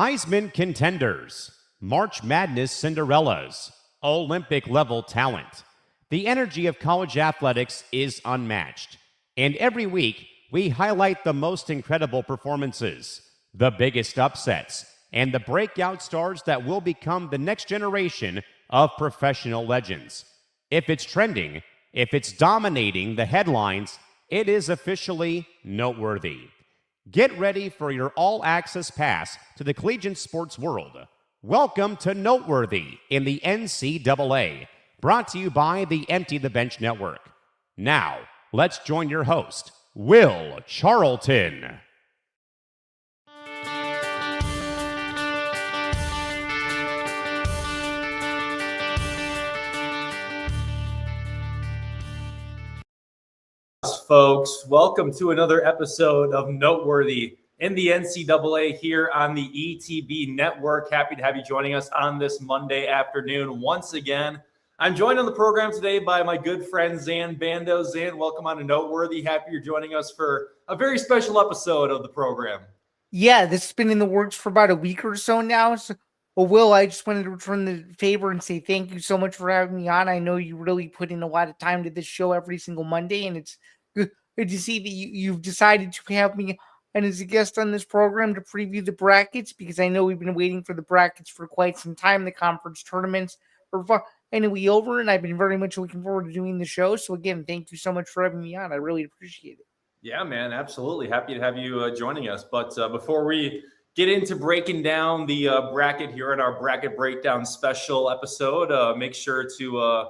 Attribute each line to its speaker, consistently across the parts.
Speaker 1: Heisman contenders, March Madness Cinderellas, Olympic-level talent. The energy of college athletics is unmatched. And every week, we highlight the most incredible performances, the biggest upsets, and the breakout stars that will become the next generation of professional legends. If it's trending, if it's dominating the headlines, it is officially noteworthy. Get ready for your all-access pass to the collegiate sports world. Welcome to Noteworthy in the NCAA, brought to you by the Empty the Bench Network. Now, let's join your host, Will Charlton.
Speaker 2: Folks, welcome to another episode of Noteworthy in the NCAA here on the ETB Network. Happy to have you joining us on this Monday afternoon once again. I'm joined on the program today by my good friend Zan Bando. Zan, welcome on to Noteworthy. Happy you're joining us for a very special episode of the program.
Speaker 3: Yeah, this has been in the works for about a week or so now. So, Will, I just wanted to return the favor and say thank you so much for having me on. I know you really put in a lot of time to this show every single Monday, and it's good to see that you've decided to have me and as a guest on this program to preview the brackets, because I know we've been waiting for the brackets for quite some time. The conference tournaments are finally over, and I've been very much looking forward to doing the show. So again, thank you so much for having me on. I really appreciate it.
Speaker 2: Yeah, man, absolutely. Happy to have you joining us. But before we get into breaking down the bracket here in our bracket breakdown special episode, make sure to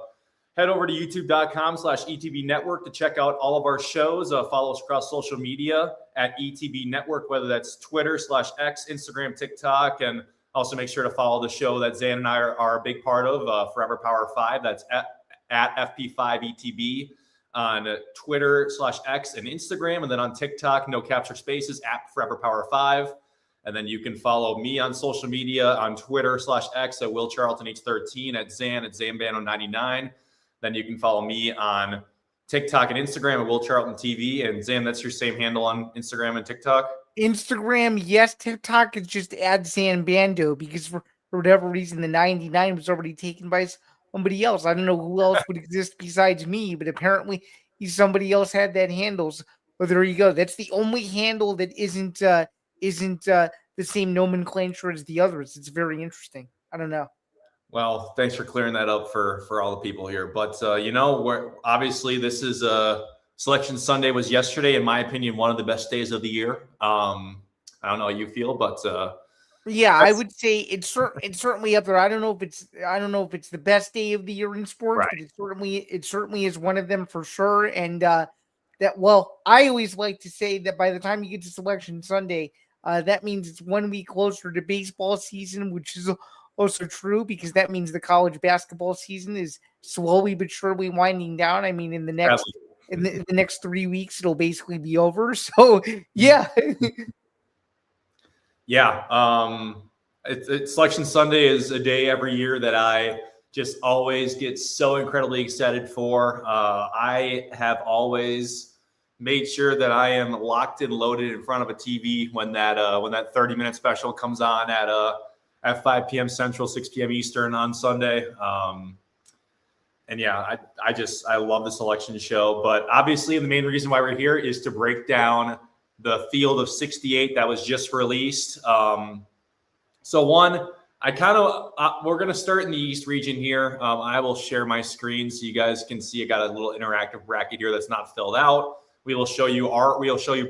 Speaker 2: head over to youtube.com/ETB Network to check out all of our shows. Follow us across social media at ETB Network, whether that's Twitter/X, Instagram, TikTok, and also make sure to follow the show that Zan and I are a big part of, Forever Power 5. That's at FP5ETB on Twitter/X and Instagram. And then on TikTok, no capture spaces, at Forever Power 5. And then you can follow me on social media on Twitter/X at Will Charlton H13, at Zanbano99. Then you can follow me on TikTok and Instagram at Will Charlton TV. And Zan, that's your same handle on Instagram and TikTok?
Speaker 3: Instagram, yes. TikTok is just at Zan Bando, because for whatever reason, the 99 was already taken by somebody else. I don't know who else would exist besides me, but apparently somebody else had that handle. So, well, there you go. That's the only handle that isn't the same nomenclature as the others. It's very interesting. I don't know.
Speaker 2: Well, thanks for clearing that up for all the people here. But, obviously this is Selection Sunday was yesterday, in my opinion, one of the best days of the year. I don't know how you feel, but
Speaker 3: yeah, I would say it's certainly up there. I don't know if it's the best day of the year in sports,
Speaker 2: right,
Speaker 3: but it certainly is one of them for sure. And I always like to say that by the time you get to Selection Sunday, that means it's 1 week closer to baseball season, which is also true, because that means the college basketball season is slowly but surely winding down. I mean, in the next 3 weeks, it'll basically be over. So yeah.
Speaker 2: Yeah. Selection Sunday is a day every year that I just always get so incredibly excited for. I have always made sure that I am locked and loaded in front of a TV when that 30-minute special comes on at 5 p.m. Central, 6 p.m. Eastern on Sunday. And yeah, I love the selection show. But obviously, the main reason why we're here is to break down the field of 68 that was just released. So one, we're going to start in the East region here. I will share my screen so you guys can see. I got a little interactive bracket here that's not filled out. We'll show you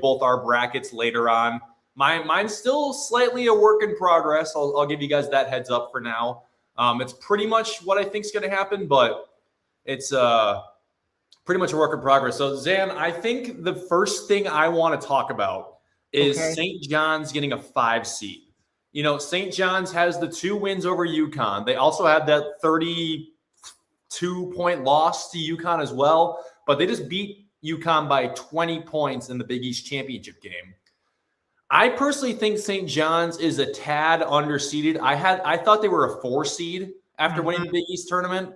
Speaker 2: both our brackets later on. Mine's still slightly a work in progress. I'll give you guys that heads up for now. It's pretty much what I think is going to happen, but it's pretty much a work in progress. So, Zan, I think the first thing I want to talk about is St. John's getting a 5 seed. St. John's has the 2 wins over UConn. They also had that 32-point loss to UConn as well, but they just beat UConn by 20 points in the Big East championship game. I personally think St. John's is a tad underseeded. I thought they were a 4 seed after winning the Big East tournament.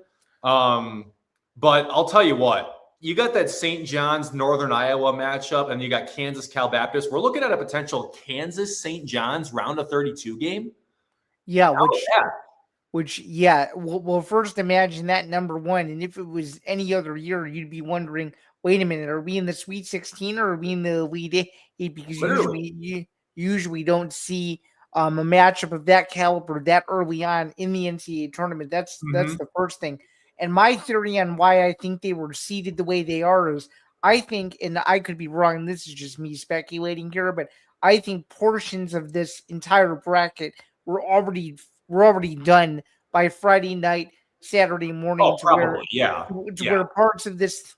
Speaker 2: But I'll tell you what, you got that St. John's Northern Iowa matchup, and you got Kansas Cal Baptist. We're looking at a potential Kansas St. John's round of 32 game.
Speaker 3: Yeah,
Speaker 2: Yeah.
Speaker 3: well, first imagine that, number one. And if it was any other year, you'd be wondering, wait a minute, are we in the Sweet 16 or are we in the Elite Eight? Because
Speaker 2: Literally.
Speaker 3: you usually don't see a matchup of that caliber that early on in the NCAA tournament. That's the first thing. And my theory on why I think they were seeded the way they are is, I think, and I could be wrong, this is just me speculating here, but I think portions of this entire bracket were already done by Friday night, Saturday morning.
Speaker 2: Oh, probably, yeah.
Speaker 3: Where parts of this,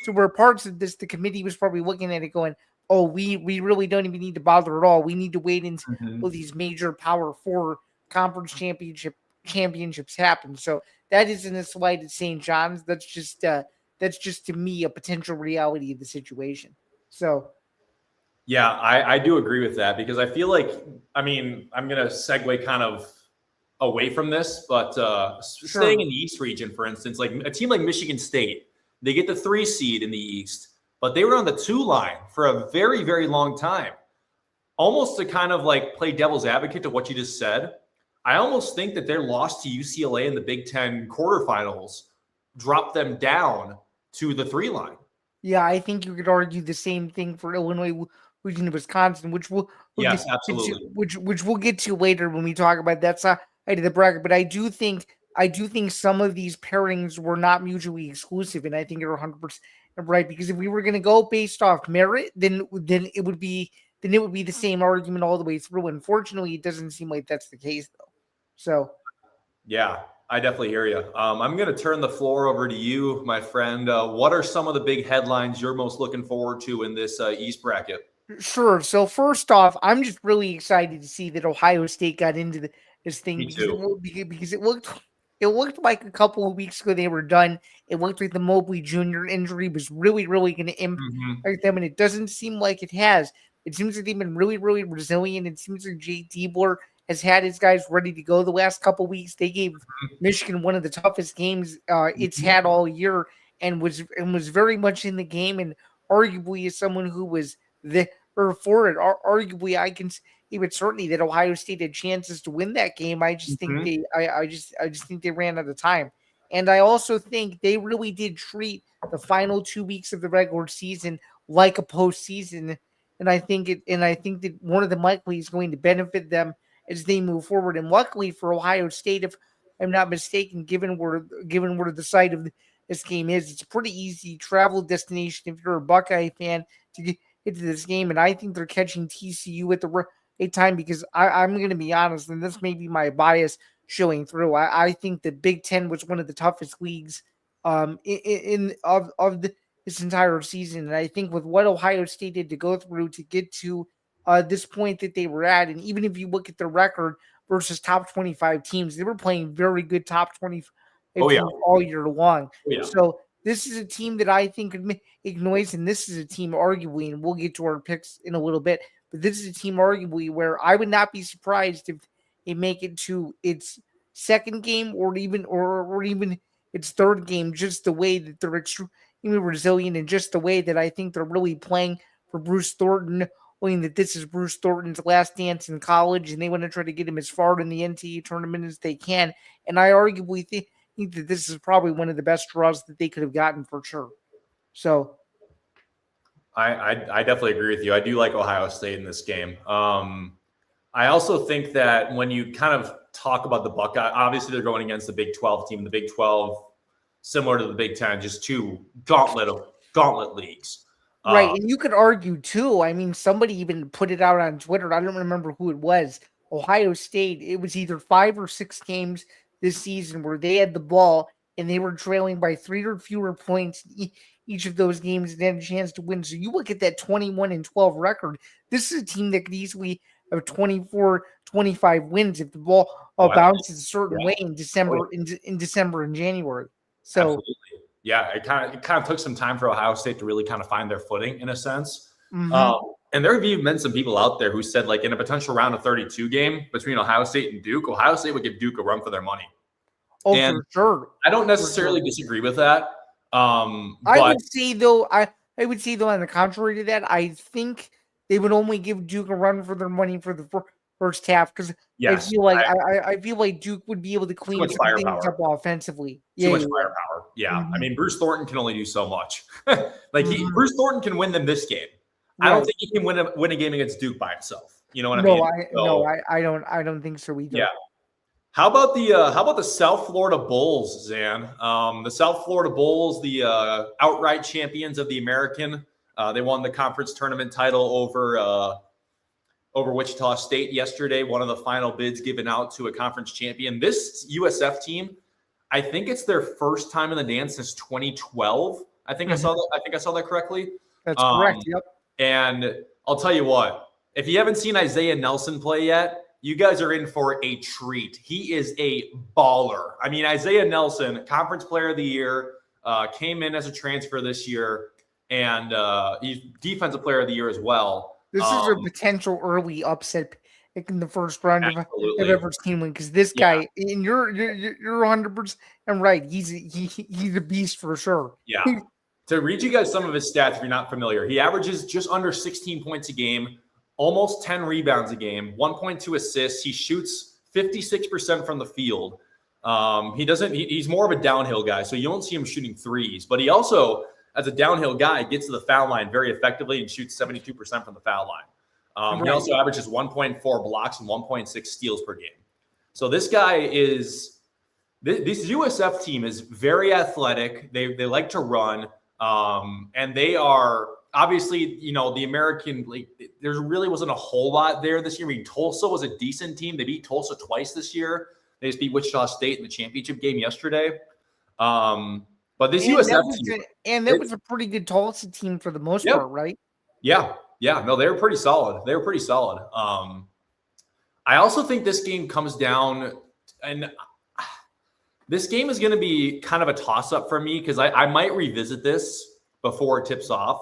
Speaker 3: the committee was probably looking at it going, oh, we really don't even need to bother at all. We need to wait until these major Power Four conference championships happen. So that isn't a slight at St. John's. That's just to me a potential reality of the situation. So.
Speaker 2: Yeah, I do agree with that, because I feel like, I mean, I'm going to segue kind of away from this, but staying in the East region, for instance, like a team like Michigan State, they get the 3 seed in the East, but they were on the 2 line for a very, very long time. Almost to kind of like play devil's advocate to what you just said, I almost think that their loss to UCLA in the Big Ten quarterfinals dropped them down to the 3 line.
Speaker 3: Yeah, I think you could argue the same thing for Illinois, Wisconsin, which we'll get to later when we talk about that side of the bracket. But I do think some of these pairings were not mutually exclusive, and I think you're 100% right, because if we were going to go based off merit, then it would be the same argument all the way through. Unfortunately, it doesn't seem like that's the case, though. So,
Speaker 2: yeah, I definitely hear you. I'm going to turn the floor over to you, my friend. What are some of the big headlines you're most looking forward to in this East bracket?
Speaker 3: Sure. So first off, I'm just really excited to see that Ohio State got into this thing.
Speaker 2: Me too.
Speaker 3: Because it looked like a couple of weeks ago they were done. It looked like the Mobley Jr. injury was really, really going to impact them, and it doesn't seem like it has. It seems like they've been really, really resilient. It seems like Jay Diebler has had his guys ready to go the last couple of weeks. They gave Michigan one of the toughest games it's had all year, and was very much in the game, and arguably as someone who was for it, arguably I can even certainly that Ohio State had chances to win that game. I just think I just think they ran out of time. And I also think they really did treat the final 2 weeks of the regular season like a postseason. And I think that one of them likely is going to benefit them as they move forward. And luckily for Ohio State, if I'm not mistaken, given where the site of this game is, it's a pretty easy travel destination if you're a Buckeye fan to get into this game. And I think they're catching TCU at the right time, because I'm going to be honest, and this may be my bias showing through. I think the Big Ten was one of the toughest leagues this entire season. And I think with what Ohio State did to go through to get to this point that they were at, and even if you look at the record versus top 25 teams, they were playing very good top 25 teams all year long. So this is a team that I think could make noise, and this is a team arguably, and we'll get to our picks in a little bit, but this is a team arguably where I would not be surprised if they make it to its second game or even its third game, just the way that they're extremely resilient, and just the way that I think they're really playing for Bruce Thornton, knowing that this is Bruce Thornton's last dance in college, and they want to try to get him as far in the NCAA tournament as they can. And I arguably think that this is probably one of the best draws that they could have gotten for sure. So
Speaker 2: I definitely agree with you. I do like Ohio State in this game. I also think that when you kind of talk about the Buckeye, obviously they're going against the Big 12 team. The Big 12, similar to the Big 10, just two gauntlet leagues.
Speaker 3: Right, and you could argue too. I mean, somebody even put it out on Twitter. I don't remember who it was. Ohio State, it was either 5 or 6 games this season where they had the ball and they were trailing by 3 or fewer points each of those games and had a chance to win. So you look at that 21-12 record. This is a team that could easily have 24, 25 wins if the ball bounces a certain way in December and January. So.
Speaker 2: Absolutely. Yeah, it kind of took some time for Ohio State to really kind of find their footing in a sense. And there have even been some people out there who said, like, in a potential round of 32 game between Ohio State and Duke, Ohio State would give Duke a run for their money.
Speaker 3: Oh, and for sure.
Speaker 2: I don't necessarily disagree with that.
Speaker 3: I would say though, on the contrary to that, I think they would only give Duke a run for their money for the first half because
Speaker 2: yes,
Speaker 3: I feel like Duke would be able to clean some things up offensively.
Speaker 2: Too much firepower. Yeah. Mm-hmm. I mean, Bruce Thornton can only do so much. Bruce Thornton can win them this game. Right. I don't think he can win a game against Duke by himself. You know what I mean?
Speaker 3: I don't think so either.
Speaker 2: Yeah. How about the South Florida Bulls, Zan? The South Florida Bulls, the outright champions of the American. They won the conference tournament title over Wichita State yesterday. One of the final bids given out to a conference champion. This USF team, I think it's their first time in the dance since 2012. I think I saw that correctly.
Speaker 3: That's correct. Yep.
Speaker 2: And I'll tell you what, if you haven't seen Isaiah Nelson play yet, you guys are in for a treat. He is a baller. I mean, Isaiah Nelson, Conference Player of the Year, came in as a transfer this year, and he's Defensive Player of the Year as well.
Speaker 3: This is a potential early upset pick in the first round of ever seen one because this guy, and you're 100% right. He's a beast for sure.
Speaker 2: Yeah. To read you guys some of his stats, if you're not familiar, he averages just under 16 points a game, almost 10 rebounds a game, 1.2 assists. He shoots 56% from the field. He's more of a downhill guy, so you don't see him shooting threes. But he also, as a downhill guy, gets to the foul line very effectively and shoots 72% from the foul line. He also averages 1.4 blocks and 1.6 steals per game. So this guy this USF team is very athletic. They like to run. And they are obviously, the American League, there really wasn't a whole lot there this year. I mean, Tulsa was a decent team. They beat Tulsa twice this year. They just beat Wichita State in the championship game yesterday. But this USF team.
Speaker 3: That was a pretty good Tulsa team for the most part, right?
Speaker 2: Yeah. Yeah. No, they were pretty solid. I also think this game comes down, and this game is going to be kind of a toss-up for me because I might revisit this before it tips off.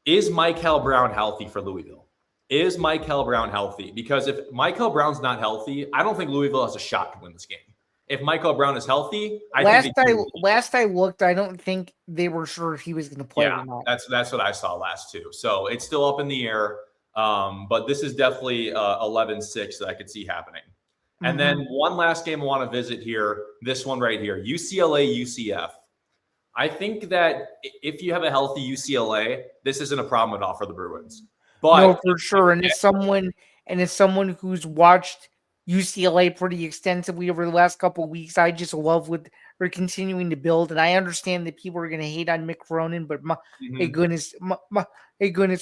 Speaker 2: Is Michael Brown healthy for Louisville? Is Michael Brown healthy? Because if Michael Brown's not healthy, I don't think Louisville has a shot to win this game. If Michael Brown is healthy,
Speaker 3: last I looked, I don't think they were sure if he was going to play or not.
Speaker 2: That's what I saw last too. So it's still up in the air. But this is definitely 11-6 that I could see happening. And then one last game I want to visit here, this one right here, UCLA, UCF. I think that if you have a healthy UCLA, this isn't a problem at all for the Bruins. But
Speaker 3: no, for sure. And as someone who's watched UCLA pretty extensively over the last couple of weeks, I just love what they're continuing to build. And I understand that people are going to hate on Mick Cronin, but my goodness,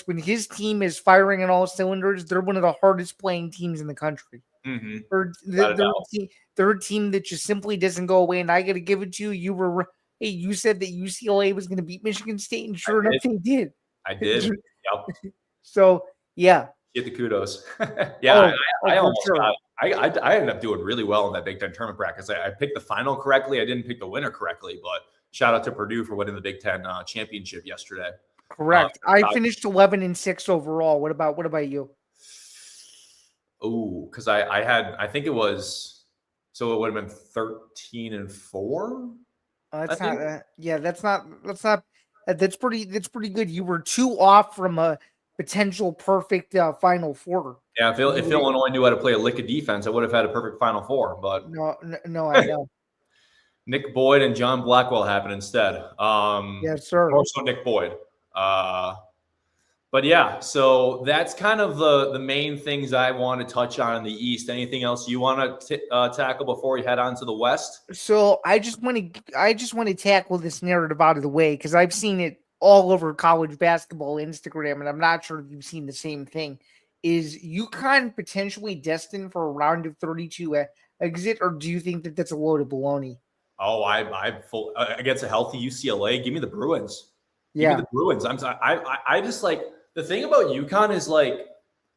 Speaker 3: when his team is firing on all cylinders, they're one of the hardest playing teams in the country.
Speaker 2: Mm-hmm.
Speaker 3: They're a team that just simply doesn't go away. And I got to give it to you. You said that UCLA was going to beat Michigan State, and sure enough, they did.
Speaker 2: I did. Yep.
Speaker 3: So yeah,
Speaker 2: get the kudos. Yeah, I almost got. I ended up doing really well in that Big Ten tournament bracket. I picked the final correctly. I didn't pick the winner correctly, but shout out to Purdue for winning the Big Ten championship yesterday.
Speaker 3: Correct. I finished 11-6 overall. What about you?
Speaker 2: Oh, because I think it was, so it would have been 13-4. That's pretty good. You were 2 off from a potential perfect Final Four. Yeah, if Illinois knew how to play a lick of defense, I would have had a perfect Final Four. But
Speaker 3: no, I know.
Speaker 2: Nick Boyd and John Blackwell happened instead.
Speaker 3: Yes, sir.
Speaker 2: Also Nick Boyd. But yeah, so that's kind of the main things I want to touch on in the East. Anything else you want to tackle before we head on to the West?
Speaker 3: So I just want to tackle this narrative out of the way because I've seen it all over college basketball Instagram, and I'm not sure if you've seen the same thing. Is UConn potentially destined for a round of 32 exit, or do you think that that's a load of baloney?
Speaker 2: Oh, I'm full against a healthy UCLA. Give me the Bruins.
Speaker 3: Yeah,
Speaker 2: give me the Bruins. I just like. The thing about UConn is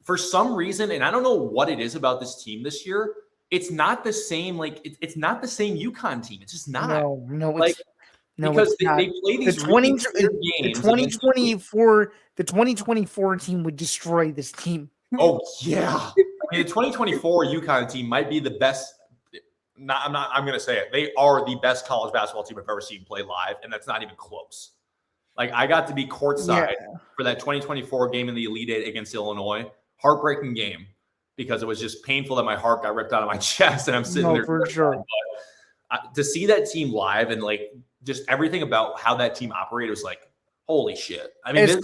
Speaker 2: for some reason, and I don't know what it is about this team this year, it's not the same. It's not the same UConn team. It's just not.
Speaker 3: No,
Speaker 2: because they play these games.
Speaker 3: The 2024 team would destroy this team.
Speaker 2: Oh yeah, I mean the 2024 UConn team might be the best. I'm going to say it. They are the best college basketball team I've ever seen play live, and that's not even close. Like, I got to be courtside for that 2024 game in the Elite Eight against Illinois. Heartbreaking game because it was just painful that my heart got ripped out of my chest, and I'm sitting there.
Speaker 3: For sure.
Speaker 2: But, to see that team live and like just everything about how that team operated was like, holy shit! I mean,
Speaker 3: as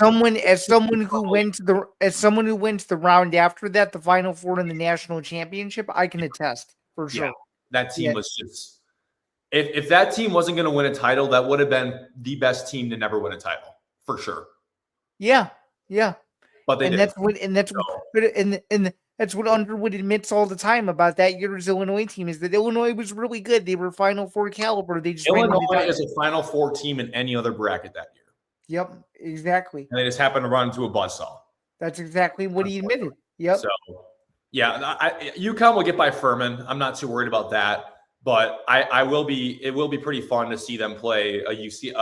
Speaker 3: someone who went to the round after that, the Final Four in the national championship, I can attest for sure.
Speaker 2: Yeah, that team was just. If that team wasn't going to win a title, that would have been the best team to never win a title for sure.
Speaker 3: Yeah.
Speaker 2: But they did.
Speaker 3: That's what Underwood admits all the time about that year's Illinois team is that Illinois was really good. They were Final Four caliber. They just
Speaker 2: Illinois is a Final Four team in any other bracket that year.
Speaker 3: Yep, exactly.
Speaker 2: And they just happened to run into a buzzsaw.
Speaker 3: That's exactly what he admitted. Yep.
Speaker 2: So, yeah, UConn will get by Furman. I'm not too worried about that. But it will be pretty fun to see them play a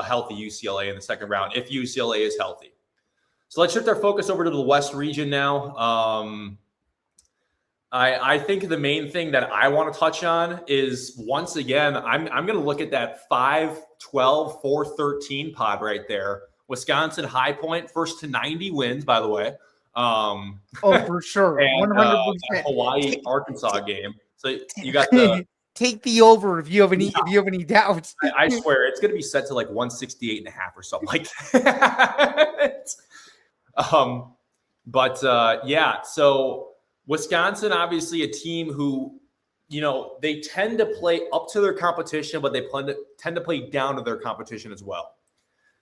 Speaker 2: healthy UCLA in the second round if UCLA is healthy. So let's shift our focus over to the West region now. I think the main thing that I want to touch on is, once again, I'm going to look at that 5-12, 4-13 pod right there. Wisconsin High Point, first to 90 wins, by the way.
Speaker 3: For sure.
Speaker 2: And
Speaker 3: 100%.
Speaker 2: Hawaii Arkansas game. So you got the
Speaker 3: take the over if you have any doubts.
Speaker 2: I swear it's going to be set to like 168.5 or something like that. So Wisconsin, obviously a team who, they tend to play up to their competition, but they tend to play down to their competition as well.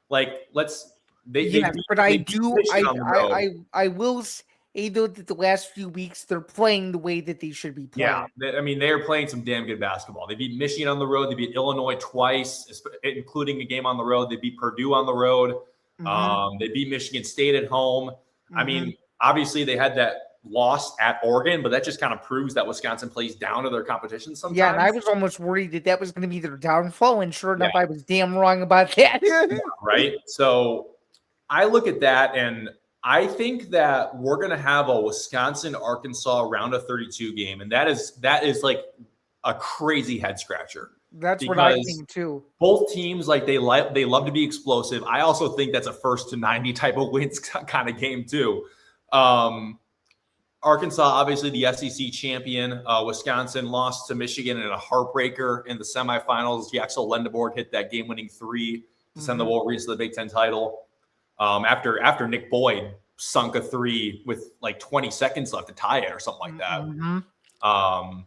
Speaker 2: Like, I will say though that the last few weeks they're playing the way that they should be playing. Yeah, they are playing some damn good basketball. They beat Michigan on the road. They beat Illinois twice, including a game on the road. They beat Purdue on the road. Mm-hmm. They beat Michigan State at home. Mm-hmm. I mean, obviously they had that loss at Oregon, but that just kind of proves that Wisconsin plays down to their competition sometimes.
Speaker 3: Yeah, and I was almost worried that was going to be their downfall, and sure enough, I was damn wrong about that.
Speaker 2: Right? So I look at that, and I think that we're going to have a Wisconsin-Arkansas round of 32 game, and that is like a crazy head scratcher.
Speaker 3: That's what I think too.
Speaker 2: Both teams, like, they love to be explosive. I also think that's a first to 90 type of wins kind of game too. Arkansas, obviously the SEC champion. Wisconsin lost to Michigan in a heartbreaker in the semifinals. Yaxel Lendeborg hit that game-winning three to send the Wolverines to the Big Ten title. After Nick Boyd sunk a three with like 20 seconds left to tie it or something like that.
Speaker 3: Mm-hmm.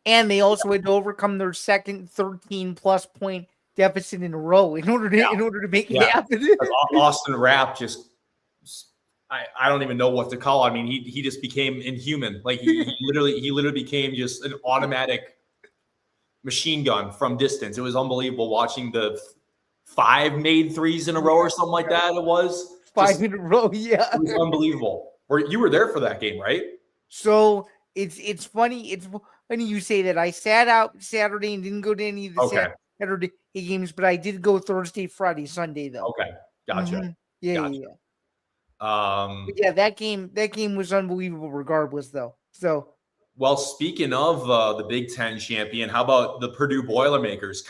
Speaker 3: And they also had to overcome their second 13-plus point deficit in a row in order to make it happen.
Speaker 2: Austin Rapp just, I don't even know what to call. I mean, he just became inhuman. Like he literally became just an automatic machine gun from distance. It was unbelievable watching the 5 made threes in a row or something like that. It was
Speaker 3: 5 in a row. Yeah,
Speaker 2: it was unbelievable. You were there for that game, right?
Speaker 3: So it's funny. It's funny you say that. I sat out Saturday and didn't go to any of the Saturday games, but I did go Thursday, Friday, Sunday though.
Speaker 2: Okay, gotcha.
Speaker 3: Mm-hmm. Yeah. That game was unbelievable regardless though. So,
Speaker 2: well, speaking of the Big Ten champion, how about the Purdue Boilermakers?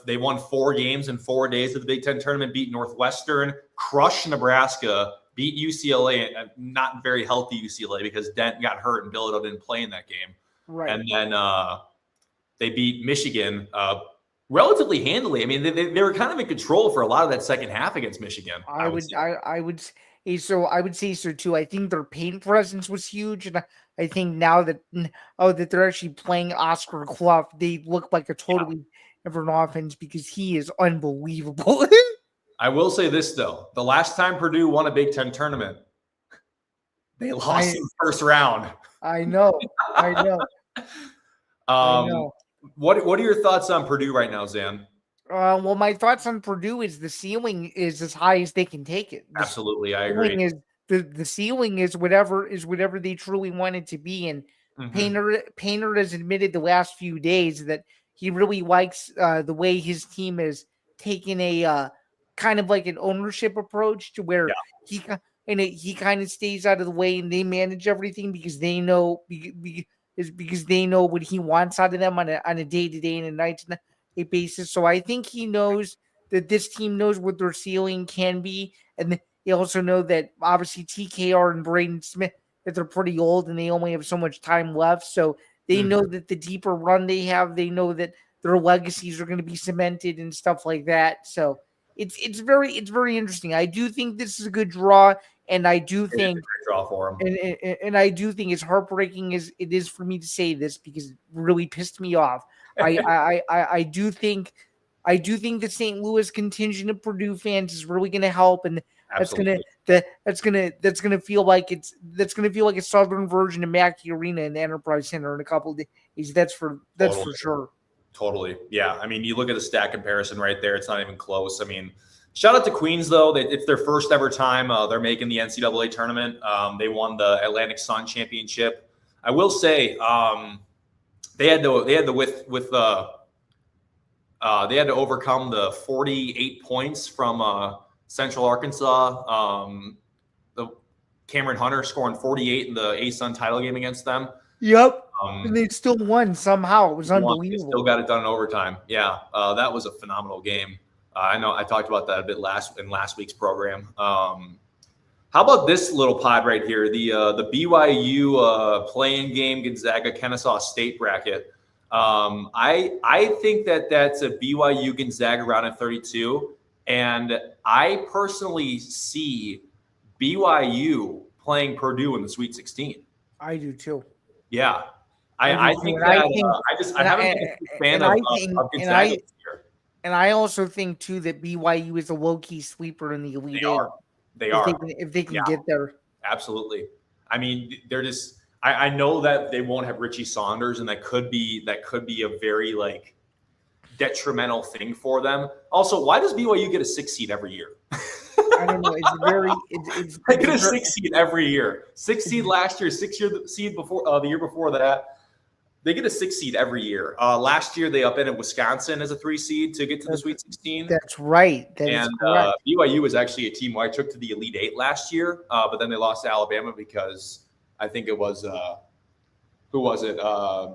Speaker 2: They won 4 games in 4 days of the Big Ten tournament, beat Northwestern, crushed Nebraska, beat UCLA, not very healthy UCLA because Dent got hurt and Bilodeau didn't play in that game.
Speaker 3: Right.
Speaker 2: And then they beat Michigan relatively handily. I mean, they were kind of in control for a lot of that second half against Michigan. I would say so too. I think their paint presence was huge, and I think now that they're actually playing Oscar Clough, they look like a totally different offense because he is unbelievable. I will say this though: the last time Purdue won a Big Ten tournament, they lost in the first round.
Speaker 3: I know.
Speaker 2: What are your thoughts on Purdue right now, Zan?
Speaker 3: Well, my thoughts on Purdue is the ceiling is as high as they can take it.
Speaker 2: Absolutely, I agree.
Speaker 3: The ceiling is whatever they truly want it to be. And Painter has admitted the last few days that he really likes the way his team has taken a kind of like an ownership approach to where he kind of stays out of the way and they manage everything because they know is because they know what he wants out of them on a day-to-day and a night-to-night basis. So I think he knows that this team knows what their ceiling can be, and they also know that obviously TKR and Braden Smith, that they're pretty old and they only have so much time left. So they know that the deeper run they have, they know that their legacies are going to be cemented and stuff like that. So it's very interesting. I do think this is a good draw, and I do think
Speaker 2: draw for him.
Speaker 3: And I do think, as heartbreaking as it is for me to say this because it really pissed me off, I do think the St. Louis contingent of Purdue fans is really going to help, and that's gonna feel like a southern version of Mackey Arena in the Enterprise Center in a couple of days. That's for sure.
Speaker 2: Totally. Yeah. I mean, you look at the stat comparison right there. It's not even close. I mean, shout out to Queens, though. It's their first ever time they're making the NCAA tournament. They won the Atlantic Sun Championship. I will say they had to overcome the 48 points from Central Arkansas. The Cameron Hunter scoring 48 in the A-Sun title game against them.
Speaker 3: Yep. And they still won somehow. It was unbelievable.
Speaker 2: They still got it done in overtime. Yeah, that was a phenomenal game. I know I talked about that a bit in last week's program. How about this little pod right here? The BYU playing game Gonzaga Kennesaw State bracket. I think that's a BYU Gonzaga round of 32, and I personally see BYU playing Purdue in the Sweet 16.
Speaker 3: I do too.
Speaker 2: Yeah. I think that I haven't been a fan of Gonzaga this year.
Speaker 3: And I also think too that BYU is a low-key sleeper in the Elite Eight.
Speaker 2: They are.
Speaker 3: If they can get there.
Speaker 2: Absolutely. I mean, they're just I know that they won't have Richie Saunders, and that could be a very like detrimental thing for them. Also, why does BYU get a 6 seed every year?
Speaker 3: I don't know.
Speaker 2: They get a 6 seed every year. 6 seed last year, 6 seed before the year before that. They get a 6 seed every year. Last year, they upended Wisconsin as a 3 seed to get to the Sweet 16.
Speaker 3: That's right.
Speaker 2: BYU was actually a team who I took to the Elite Eight last year, but then they lost to Alabama because I think it was who was it?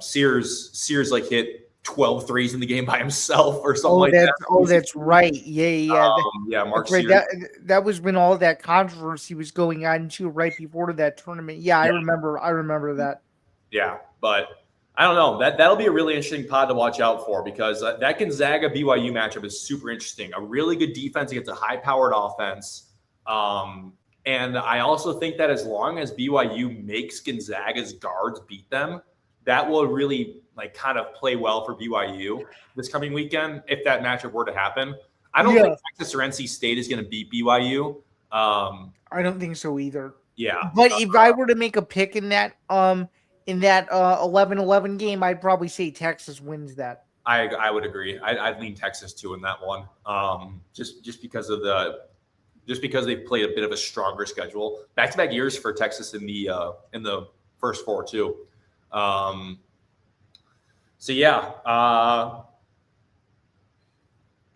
Speaker 2: Sears like hit 12 threes in the game by himself or something that.
Speaker 3: Oh, that's right. Yeah.
Speaker 2: Mark
Speaker 3: Sears.
Speaker 2: Right.
Speaker 3: That was when all that controversy was going on too, right before that tournament. Yeah. I remember that.
Speaker 2: Yeah, but I don't know. That'll be a really interesting pod to watch out for because that Gonzaga BYU matchup is super interesting. A really good defense against a high-powered offense. And I also think that as long as BYU makes Gonzaga's guards beat them, that will really like kind of play well for BYU this coming weekend if that matchup were to happen. I don't think Texas or NC State is going to beat BYU.
Speaker 3: I don't think so either.
Speaker 2: Yeah.
Speaker 3: But if I were to make a pick in that 11-11 game, I'd probably say Texas wins that.
Speaker 2: I would agree. I'd lean Texas too in that one. Just because they've played a bit of a stronger schedule. Back-to-back years for Texas in the first four too.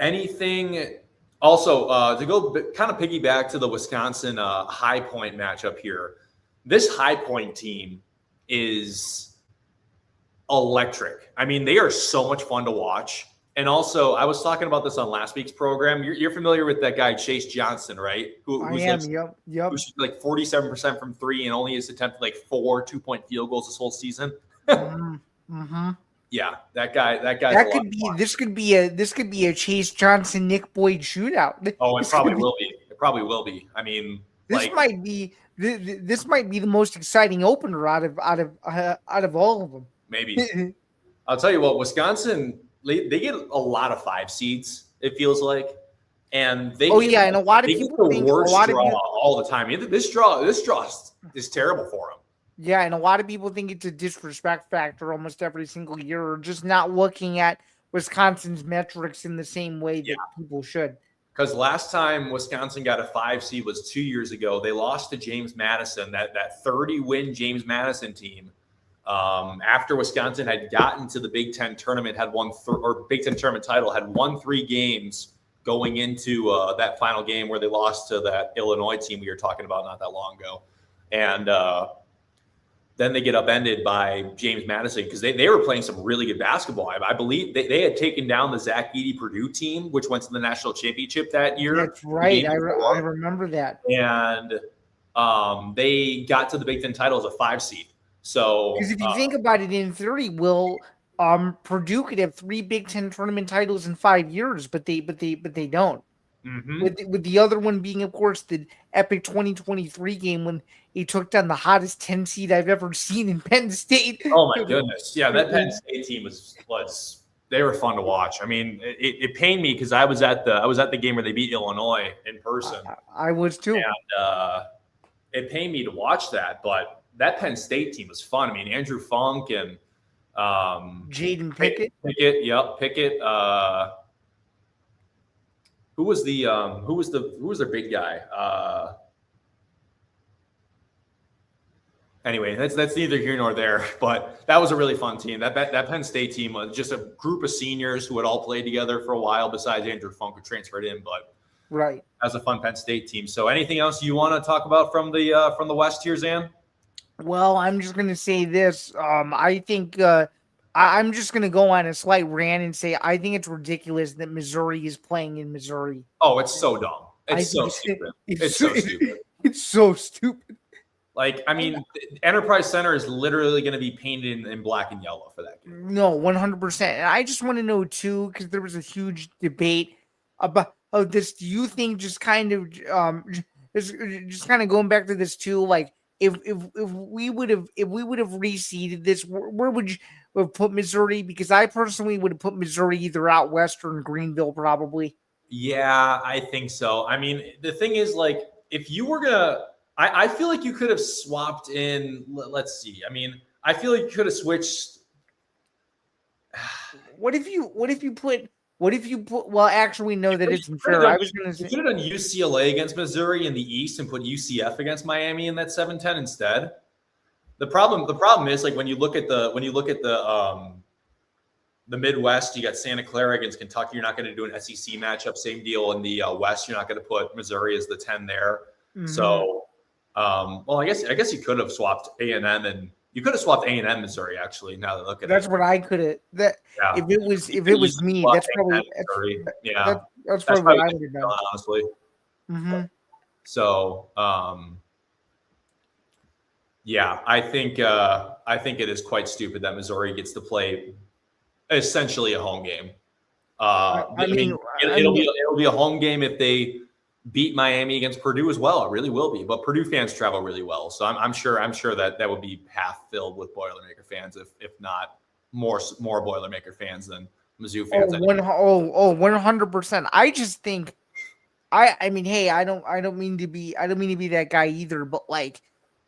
Speaker 2: Anything also to go kind of piggyback to the Wisconsin High Point matchup here. This High Point team is electric. I mean, they are so much fun to watch. And also, I was talking about this on last week's program. You're familiar with that guy, Chase Johnson, right? Who's
Speaker 3: Yep.
Speaker 2: Who's like 47% from three and only has attempted like 4 2-point field goals this whole season.
Speaker 3: Mm-hmm.
Speaker 2: Yeah, that guy.
Speaker 3: This could be a Chase Johnson Nick Boyd shootout.
Speaker 2: Oh, it probably will be. It probably will be. I mean,
Speaker 3: this might be the most exciting opener out of all of them.
Speaker 2: Maybe. I'll tell you what, Wisconsin, they get a lot of 5 seeds. It feels like, and they.
Speaker 3: And a lot of people think
Speaker 2: all the time. This draw is terrible for them.
Speaker 3: Yeah, and a lot of people think it's a disrespect factor almost every single year, or just not looking at Wisconsin's metrics in the same way that people should.
Speaker 2: Because last time Wisconsin got a 5 seed was 2 years ago. They lost to James Madison, that 30-win James Madison team. After Wisconsin had gotten to the Big Ten tournament, had won Big Ten tournament title, had won 3 games going into that final game where they lost to that Illinois team we were talking about not that long ago. And then they get upended by James Madison because they were playing some really good basketball. I believe they had taken down the Zach Edey Purdue team, which went to the national championship that year.
Speaker 3: That's right. I remember that.
Speaker 2: And they got to the Big Ten title as a 5 seed. So
Speaker 3: because if you think about it, in theory, Will, Purdue could have 3 Big Ten tournament titles in 5 years, but they don't.
Speaker 2: Mm-hmm.
Speaker 3: With the other one being, of course, the epic 2023 game when he took down the hottest 10 seed I've ever seen in Penn State.
Speaker 2: Oh my goodness, yeah, that Penn State team was they were fun to watch. I mean, it pained me because I was at the game where they beat Illinois in person.
Speaker 3: I was too,
Speaker 2: and it pained me to watch that. But that Penn State team was fun. I mean, Andrew Funk and
Speaker 3: Jaden Pickett.
Speaker 2: Pickett. Who was their big guy? Anyway, that's neither here nor there. But that was a really fun team. That Penn State team was just a group of seniors who had all played together for a while. Besides Andrew Funk, who transferred in, but
Speaker 3: right,
Speaker 2: that was a fun Penn State team. So, anything else you want to talk about from the West here, Zan?
Speaker 3: Well, I'm just going to say this. I think I'm just going to go on a slight rant and say I think it's ridiculous that Missouri is playing in Missouri.
Speaker 2: Oh, it's so dumb. It's so stupid. It's so stupid.
Speaker 3: It's so stupid.
Speaker 2: Like, I mean, Enterprise Center is literally going to be painted in black and yellow for that game.
Speaker 3: No, 100%. And I just want to know, too, because there was a huge debate about this. Do you think just kind of going back to this, too, like, if we would have reseeded this, where would you have put Missouri? Because I personally would have put Missouri either out west or in Greenville, probably.
Speaker 2: Yeah, I think so. I mean, the thing is, like, if you were gonna, I feel like you could have swapped in. Let's see. I mean, I feel like you could have switched.
Speaker 3: What if you put? Well, actually, no, that isn't fair. I was going to say
Speaker 2: you could have done UCLA against Missouri in the East and put UCF against Miami in that 7-10 instead. The problem is, like, when you look at the Midwest, you got Santa Clara against Kentucky. You're not going to do an SEC matchup. Same deal in the West. You're not going to put Missouri as the 10 there. Mm-hmm. So, well, I guess you could have swapped A&M and. You could have swapped A&M Missouri, actually. Now that I look at
Speaker 3: that's
Speaker 2: it,
Speaker 3: what I could have. If it was me, that's probably that's probably what I would have done,
Speaker 2: honestly.
Speaker 3: Mm-hmm.
Speaker 2: So, yeah, I think it is quite stupid that Missouri gets to play essentially a home game. It'll be a home game if they beat Miami against Purdue as well. It really will be, but Purdue fans travel really well, so I'm sure that would be half filled with Boilermaker fans, if not more Boilermaker fans than Mizzou fans.
Speaker 3: 100%. I just think, I mean, hey, I don't mean to be that guy either, but like,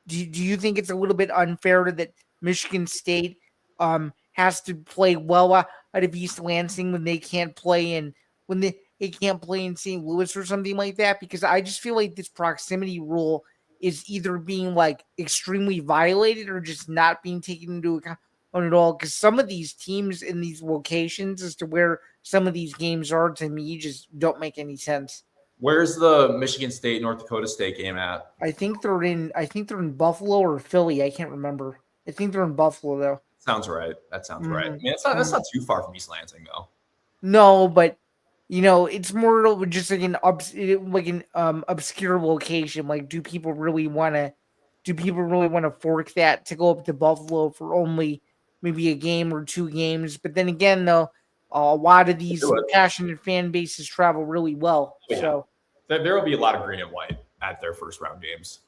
Speaker 3: do you think it's a little bit unfair that Michigan State has to play well out of East Lansing when they can't play in St. Louis or something like that? Because I just feel like this proximity rule is either being like extremely violated or just not being taken into account at all. Because some of these teams in these locations as to where some of these games are, to me, just don't make any sense.
Speaker 2: Where's the Michigan State North Dakota State game at?
Speaker 3: I think they're in Buffalo or Philly. I can't remember. I think they're in Buffalo though.
Speaker 2: Sounds right. That sounds right. I mean, that's not too far from East Lansing though.
Speaker 3: No, but you know, it's more just like an obscure location. Like, do people really want to fork that to go up to Buffalo for only maybe a game or 2 games? But then again, though, a lot of these passionate fan bases travel really well. Yeah. So
Speaker 2: there will be a lot of green and white at their first round games.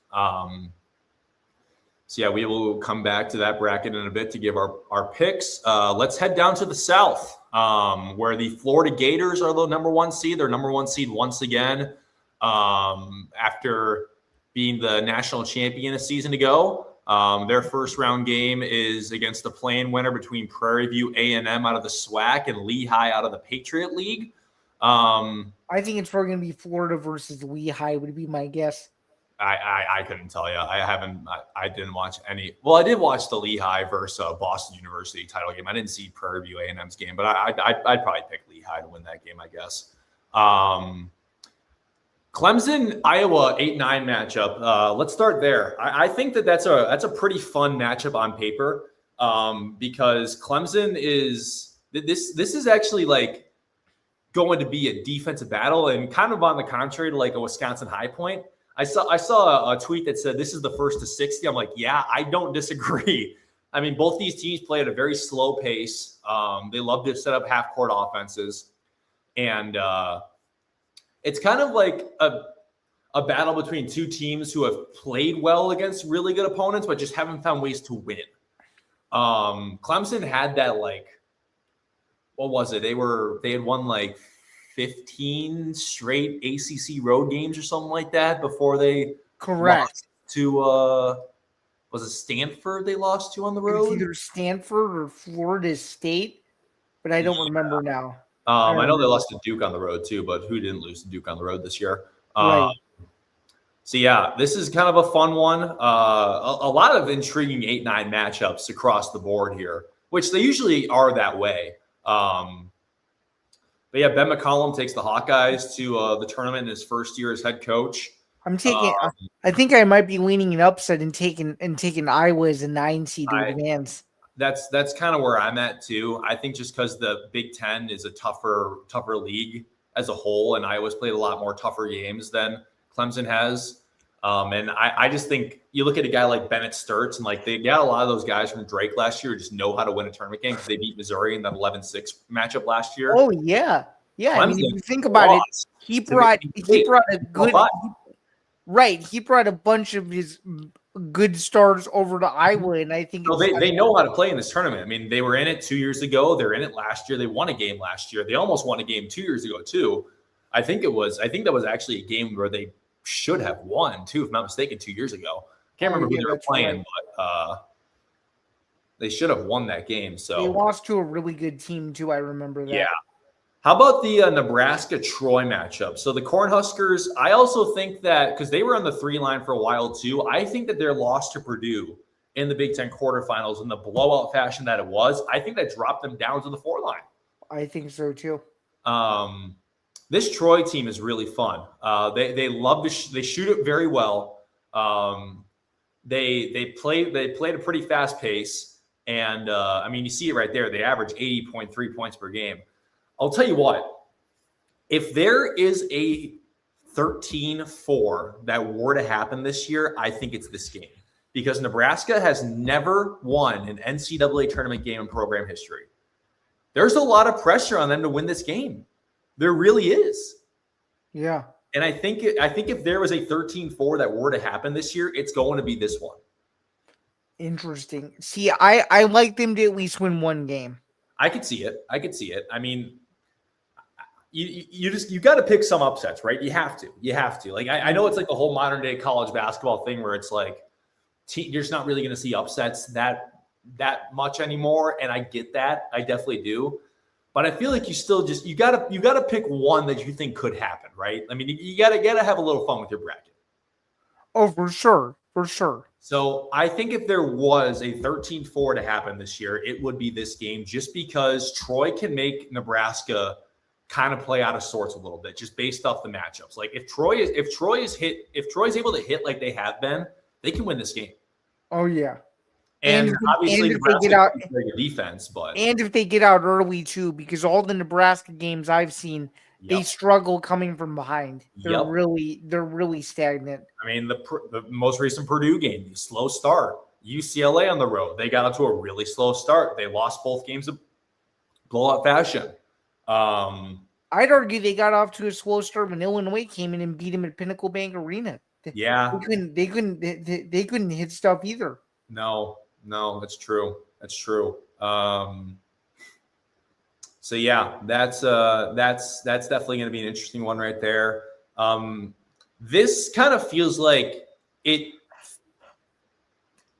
Speaker 2: So yeah, we will come back to that bracket in a bit to give our picks. Let's head down to the South, where the Florida Gators are the number 1 seed. They're number 1 seed once again, after being the national champion a season ago. Their first round game is against the play-in winner between Prairie View A&M out of the SWAC and Lehigh out of the Patriot League.
Speaker 3: I think it's probably going to be Florida versus Lehigh would be my guess.
Speaker 2: I couldn't tell you. I didn't watch any. Well, I did watch the Lehigh versus Boston University title game. I didn't see Prairie View A&M's game, but I'd probably pick Lehigh to win that game, I guess. Clemson, Iowa 8-9 matchup. Let's start there. I think that's a pretty fun matchup on paper because Clemson is this is actually like going to be a defensive battle and kind of on the contrary to like a Wisconsin High Point. I saw a tweet that said this is the first to 60. I'm like, yeah, I don't disagree. I mean, both these teams play at a very slow pace. They love to set up half-court offenses. And it's kind of like a battle between two teams who have played well against really good opponents, but just haven't found ways to win. Clemson had that, like, what was it? They had won like 15 straight ACC road games or something like that before they lost to was it Stanford they lost to on the road?
Speaker 3: It's either Stanford or Florida State, but I don't remember now.
Speaker 2: I know they lost to Duke on the road too, but who didn't lose to Duke on the road this year?
Speaker 3: Right.
Speaker 2: So yeah, this is kind of a fun one. A lot of intriguing 8-9 matchups across the board here, which they usually are that way. But yeah, Ben McCollum takes the Hawkeyes to the tournament in his first year as head coach.
Speaker 3: I'm taking. I think I might be leaning an upset and taking Iowa as a 9 seed to advance.
Speaker 2: That's kind of where I'm at too. I think just because the Big Ten is a tougher league as a whole, and Iowa's played a lot more tougher games than Clemson has. And I just think you look at a guy like Bennett Sturts, and like they got a lot of those guys from Drake last year who just know how to win a tournament game because they beat Missouri in that 11-6 matchup last year.
Speaker 3: Oh yeah. I mean, if you think about it, he brought a good right. He brought a bunch of his good stars over to Iowa, and I think
Speaker 2: they know how to play in this tournament. I mean, they were in it 2 years ago. They're in it last year. They won a game last year. They almost won a game 2 years ago too. I think that was actually a game where they should have won too, if I'm not mistaken, 2 years ago. Can't remember who they were playing, but they should have won that game. So
Speaker 3: they lost to a really good team too. I remember that.
Speaker 2: Yeah. How about the Nebraska-Troy matchup? So the Cornhuskers, I also think that because they were on the 3 line for a while too, I think that their loss to Purdue in the Big Ten quarterfinals in the blowout fashion that it was, I think that dropped them down to the 4 line.
Speaker 3: I think so too.
Speaker 2: This Troy team is really fun. They love to they shoot it very well. They played a pretty fast pace, and I mean you see it right there. They average 80.3 points per game. I'll tell you what, if there is a 13-4 that were to happen this year, I think it's this game because Nebraska has never won an NCAA tournament game in program history. There's a lot of pressure on them to win this game. There really is.
Speaker 3: Yeah.
Speaker 2: And I think if there was a 13-4 that were to happen this year, it's going to be this one.
Speaker 3: Interesting. See, I like them to at least win one game.
Speaker 2: I could see it. I mean, you got to pick some upsets, right? You have to. Like I know it's like the whole modern day college basketball thing where it's like you're just not really going to see upsets that much anymore, and I get that. I definitely do. But I feel like you gotta pick one that you think could happen, right? I mean, you gotta have a little fun with your bracket.
Speaker 3: Oh, for sure.
Speaker 2: So I think if there was a 13-4 to happen this year, it would be this game, just because Troy can make Nebraska kind of play out of sorts a little bit, just based off the matchups. Like if Troy's able to hit like they have been, they can win this game.
Speaker 3: Oh yeah.
Speaker 2: And obviously,
Speaker 3: if they get out
Speaker 2: defense, but
Speaker 3: if they get out early too, because all the Nebraska games I've seen, they struggle coming from behind. They're really stagnant.
Speaker 2: I mean, the most recent Purdue game, slow start. UCLA on the road, they got out to a really slow start. They lost both games in blowout fashion.
Speaker 3: I'd argue they got off to a slow start when Illinois came in and beat them at Pinnacle Bank Arena.
Speaker 2: Yeah,
Speaker 3: they couldn't hit stuff either.
Speaker 2: No, that's true. So yeah, that's definitely going to be an interesting one right there. This kind of feels like it.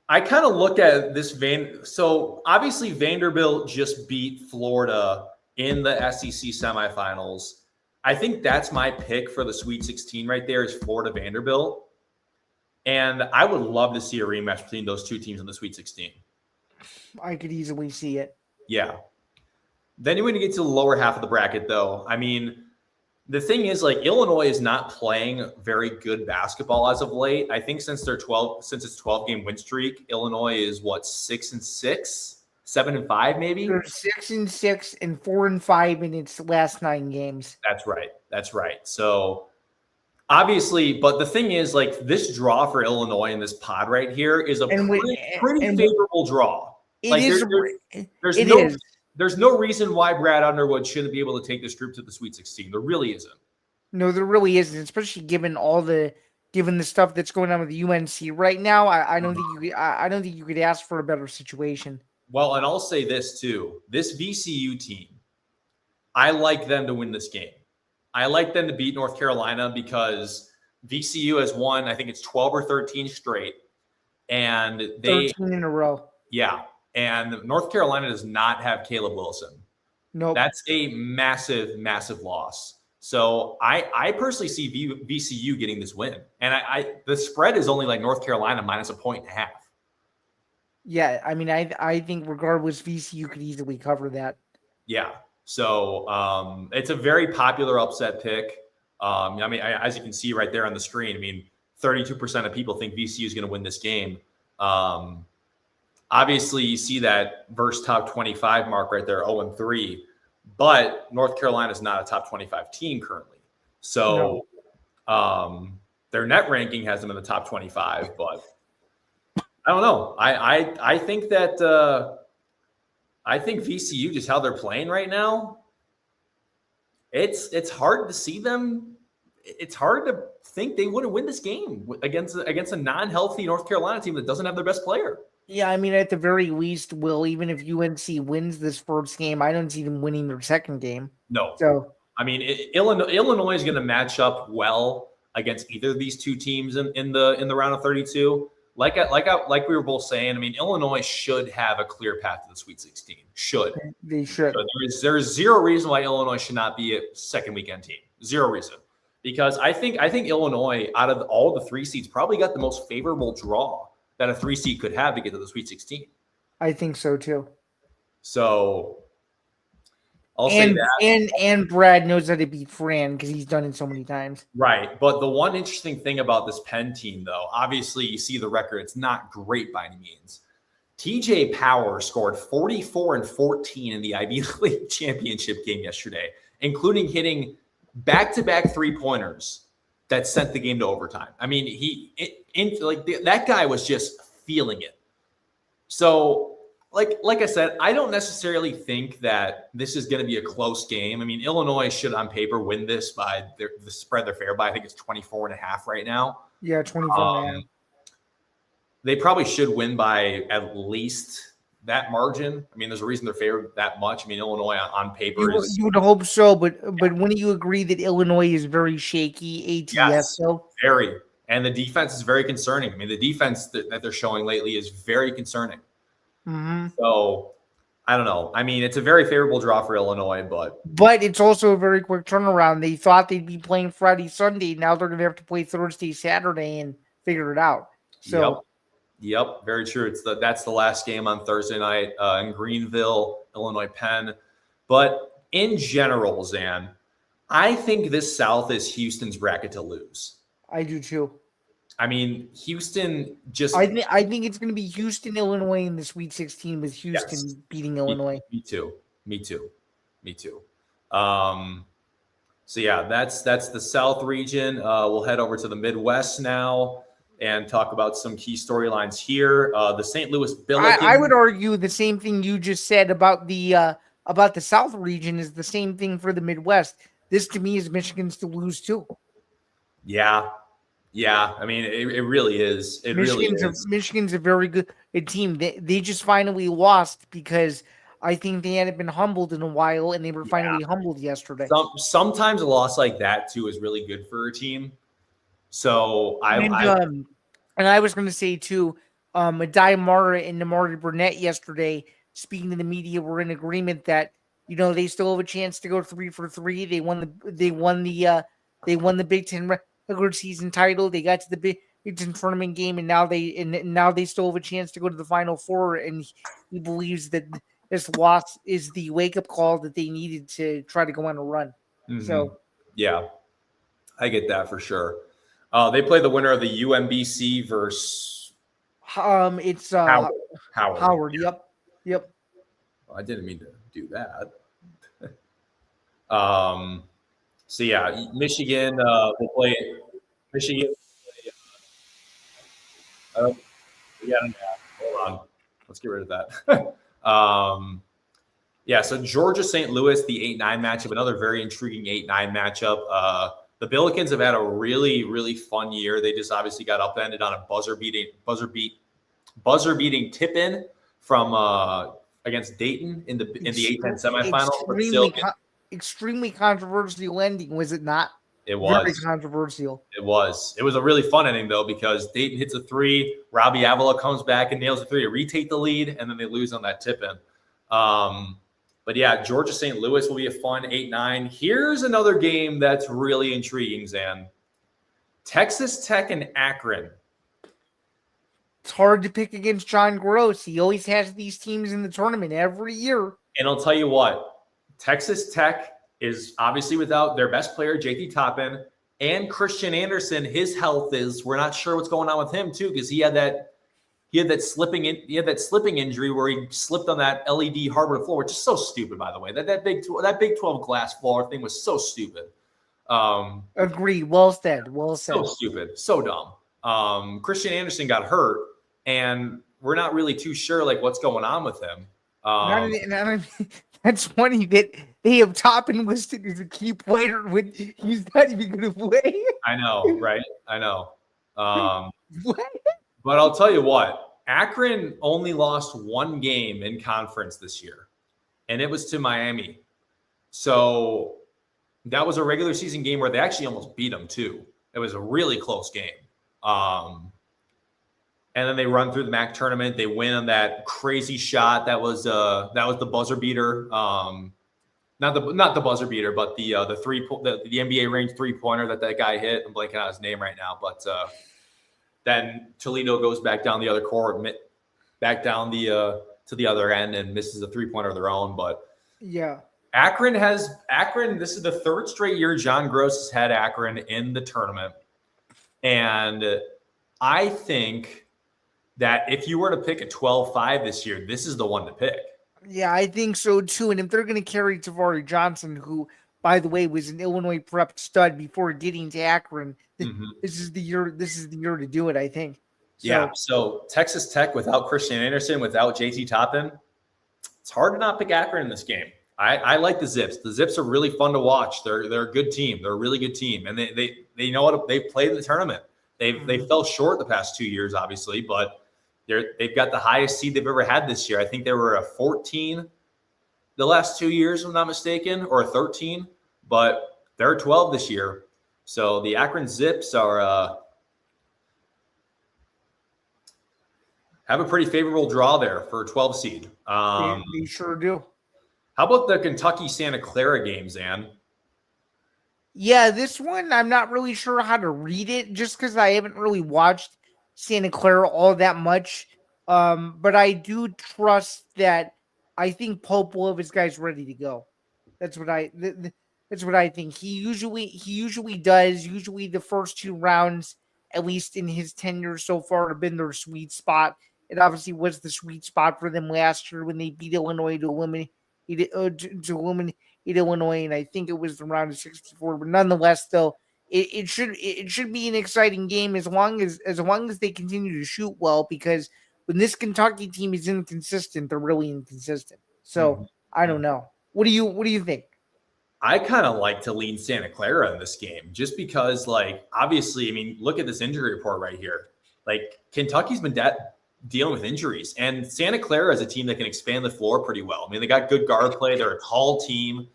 Speaker 2: I kind of look at this so obviously Vanderbilt just beat Florida in the SEC semifinals. I think that's my pick for the Sweet 16 right there is Florida Vanderbilt. And I would love to see a rematch between those two teams in the Sweet 16.
Speaker 3: I could easily see it.
Speaker 2: Yeah. Then when you get to the lower half of the bracket, though, I mean, The thing is, like, Illinois is not playing very good basketball as of late. I think since its 12-game win streak, Illinois is 6-6, 7-5, maybe.
Speaker 3: They're 6-6 and 4-5 in its last 9 games.
Speaker 2: That's right. So obviously, but the thing is, like, this draw for Illinois in this pod right here is a pretty favorable draw. There's no reason why Brad Underwood shouldn't be able to take this group to the Sweet 16. There really isn't.
Speaker 3: No, there really isn't, especially given the stuff that's going on with the UNC right now. I don't think you could ask for a better situation.
Speaker 2: Well, and I'll say this too. This VCU team, I like them to win this game. I like them to beat North Carolina because VCU has won, I think it's 12 or 13 straight. And
Speaker 3: 13 in a row.
Speaker 2: Yeah. And North Carolina does not have Caleb Wilson.
Speaker 3: No,
Speaker 2: That's a massive, massive loss. So I personally see VCU getting this win. And the spread is only like North Carolina minus 1.5.
Speaker 3: Yeah, I mean, I think regardless, VCU could easily cover that.
Speaker 2: Yeah. So it's a very popular upset pick. I mean, as you can see right there on the screen, I mean, 32% of people think VCU is going to win this game. Obviously, you see that versus top 25 mark right there, 0-3. But North Carolina is not a top 25 team currently. So their net ranking has them in the top 25. But I don't know. I think that I think VCU, just how they're playing right now, it's hard to see them. It's hard to think they wouldn't win this game against a non-healthy North Carolina team that doesn't have their best player.
Speaker 3: Yeah, I mean, at the very least, Will, even if UNC wins this first game, I don't see them winning their second game.
Speaker 2: No.
Speaker 3: So,
Speaker 2: I mean, Illinois is going to match up well against either of these two teams in the round of 32. Like we were both saying, I mean, Illinois should have a clear path to the Sweet 16.
Speaker 3: They should.
Speaker 2: So there is zero reason why Illinois should not be a second weekend team. Zero reason. Because I think Illinois, out of all the 3 seeds, probably got the most favorable draw that a 3 seed could have to get to the Sweet 16.
Speaker 3: I think so too.
Speaker 2: So I'll say that.
Speaker 3: And Brad knows how to beat Fran because he's done it so many times.
Speaker 2: Right. But the one interesting thing about this Penn team, though, obviously you see the record. It's not great by any means. TJ Power scored 44 and 14 in the Ivy League championship game yesterday, including hitting back-to-back 3-pointers that sent the game to overtime. I mean, that guy was just feeling it. So, like I said, I don't necessarily think that this is going to be a close game. I mean, Illinois should, on paper, win this by the spread they're fair by. I think it's 24.5 right now.
Speaker 3: Yeah, 24.5.
Speaker 2: They probably should win by at least that margin. I mean, there's a reason they're favored that much. I mean, Illinois on paper is.
Speaker 3: You would hope so, but wouldn't you agree that Illinois is very shaky ATS?
Speaker 2: Yes,
Speaker 3: so
Speaker 2: very. And the defense is very concerning. I mean, the defense that they're showing lately is very concerning.
Speaker 3: Mm-hmm.
Speaker 2: So I don't know. I mean, it's a very favorable draw for Illinois, but
Speaker 3: it's also a very quick turnaround. They thought they'd be playing Friday, Sunday. Now they're going to have to play Thursday, Saturday, and figure it out. So.
Speaker 2: Yep, very true. That's the last game on Thursday night in Greenville, Illinois Penn. But in general, Zan, I think this South is Houston's bracket to lose.
Speaker 3: I do too.
Speaker 2: I mean, Houston just.
Speaker 3: I think it's going to be Houston, Illinois in the Sweet 16 with Houston beating Illinois.
Speaker 2: Me too. So yeah, that's the South region. We'll head over to the Midwest now and talk about some key storylines here. The St. Louis Billikens.
Speaker 3: I would argue the same thing you just said about the South region is the same thing for the Midwest. This to me is Michigan's to lose too.
Speaker 2: Yeah. I mean, it really is.
Speaker 3: Michigan's a very good team. They just finally lost because I think they hadn't been humbled in a while, and they were finally humbled yesterday.
Speaker 2: Sometimes a loss like that too is really good for a team. So
Speaker 3: and I was going to say too, Adai Mara and Namari Burnett yesterday, speaking to the media, were in agreement that they still have a chance to go 3 for 3. They won the Big Ten regular season title. They got to the Big Ten tournament game, and now they still have a chance to go to the Final Four. And he believes that this loss is the wake up call that they needed to try to go on a run.
Speaker 2: Mm-hmm.
Speaker 3: So
Speaker 2: Yeah, I get that for sure. They play the winner of the UMBC versus
Speaker 3: It's
Speaker 2: Howard.
Speaker 3: Howard. Yep.
Speaker 2: I didn't mean to do that. So yeah, Michigan will play Michigan. We got an app. Hold on. Let's get rid of that. Yeah, so Georgia St. Louis, the 8-9 matchup, another very intriguing 8-9 matchup. The Billikens have had a really, really fun year. They just obviously got upended on a buzzer beating tip-in from against Dayton in the A-10 semifinal.
Speaker 3: Extremely controversial ending, was it not?
Speaker 2: It was
Speaker 3: very controversial.
Speaker 2: It was a really fun ending though, because Dayton hits a 3, Robbie Avila comes back and nails a 3 to retake the lead, and then they lose on that tip-in. But yeah, Georgia St. Louis will be a fun 8-9. Here's another game that's really intriguing, Zan. Texas Tech and Akron.
Speaker 3: It's hard to pick against John Gross. He always has these teams in the tournament every year.
Speaker 2: And I'll tell you what, Texas Tech is obviously without their best player, JT Toppin, and Christian Anderson. His health we're not sure what's going on with him too, because he had that slipping injury where he slipped on that LED hardwood floor, which is so stupid, by the way. That Big 12 glass floor thing was so stupid.
Speaker 3: Agreed. Well said.
Speaker 2: So stupid. So dumb. Christian Anderson got hurt, and we're not really too sure like what's going on with him.
Speaker 3: That's funny that they have Toppin listed as a key player when he's not even going to play.
Speaker 2: I know, right? I know.
Speaker 3: What?
Speaker 2: But I'll tell you what, Akron only lost one game in conference this year, and it was to Miami. So that was a regular season game where they actually almost beat them too. It was a really close game. And then they run through the MAC tournament. They win on that crazy shot. That was the buzzer beater. Not the buzzer beater, but the NBA range 3-pointer that guy hit. I'm blanking out his name right now, but then Toledo goes back down the other court, back down to the other end, and misses a 3-pointer of their own. But
Speaker 3: yeah,
Speaker 2: Akron. This is the third straight year John Gross has had Akron in the tournament, and I think that if you were to pick a 12-5 this year, this is the one to pick.
Speaker 3: Yeah, I think so too. And if they're going to carry Tavari Johnson, who, by the way, was an Illinois prep stud before getting to Akron, this is the year. This is the year to do it, I think. So,
Speaker 2: yeah. So Texas Tech without Christian Anderson, without JT Toppin, it's hard to not pick Akron in this game. I like the Zips. The Zips are really fun to watch. They're a good team. They're a really good team, and they know what they've played in the tournament. They fell short the past 2 years, obviously, but they've got the highest seed they've ever had this year. I think they were a 14 the last 2 years, if I'm not mistaken, or a 13, but they're 12 this year. So the Akron Zips are have a pretty favorable draw there for a 12 seed.
Speaker 3: they sure do.
Speaker 2: How about the Kentucky-Santa Clara game, Zan?
Speaker 3: Yeah, this one, I'm not really sure how to read it just because I haven't really watched Santa Clara all that much. But I do trust that I think Pope will have his guys ready to go. That's what I think. He usually does. Usually the first 2 rounds, at least in his tenure so far, have been their sweet spot. It obviously was the sweet spot for them last year when they beat Illinois to eliminate Illinois, and I think it was the round of 64. But nonetheless, though, it should be an exciting game as long as they continue to shoot well, because when this Kentucky team is inconsistent, they're really inconsistent. So I don't know. What do you think?
Speaker 2: I kind of like to lean Santa Clara in this game just because, like, obviously, I mean, look at this injury report right here. Like, Kentucky's been dealing with injuries, and Santa Clara is a team that can expand the floor pretty well. I mean, they got good guard play. They're a tall team.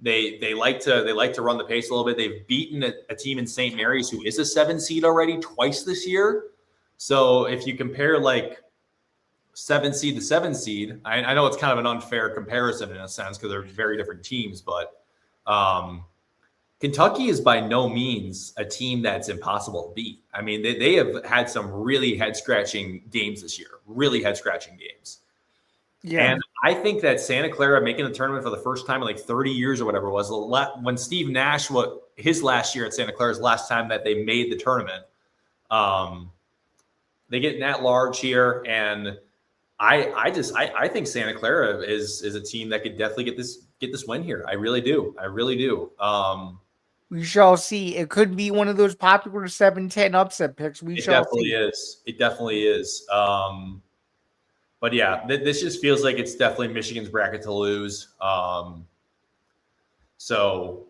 Speaker 2: They like to run the pace a little bit. They've beaten a team in St. Mary's who is a 7 seed already twice this year. So if you compare like 7 seed to 7 seed, I know it's kind of an unfair comparison in a sense because they're very different teams, but Kentucky is by no means a team that's impossible to beat. I mean, they have had some really head-scratching games this year, really head-scratching games.
Speaker 3: Yeah.
Speaker 2: And I think that Santa Clara making the tournament for the first time in like 30 years or whatever it was, when Steve Nash, his last year at Santa Clara's last time that they made the tournament, they get that large here. And I think Santa Clara is a team that could definitely get this win here. I really do.
Speaker 3: We shall see. It could be one of those popular 7-10 upset picks. We shall see.
Speaker 2: It definitely is. But yeah, this just feels like it's definitely Michigan's bracket to lose. So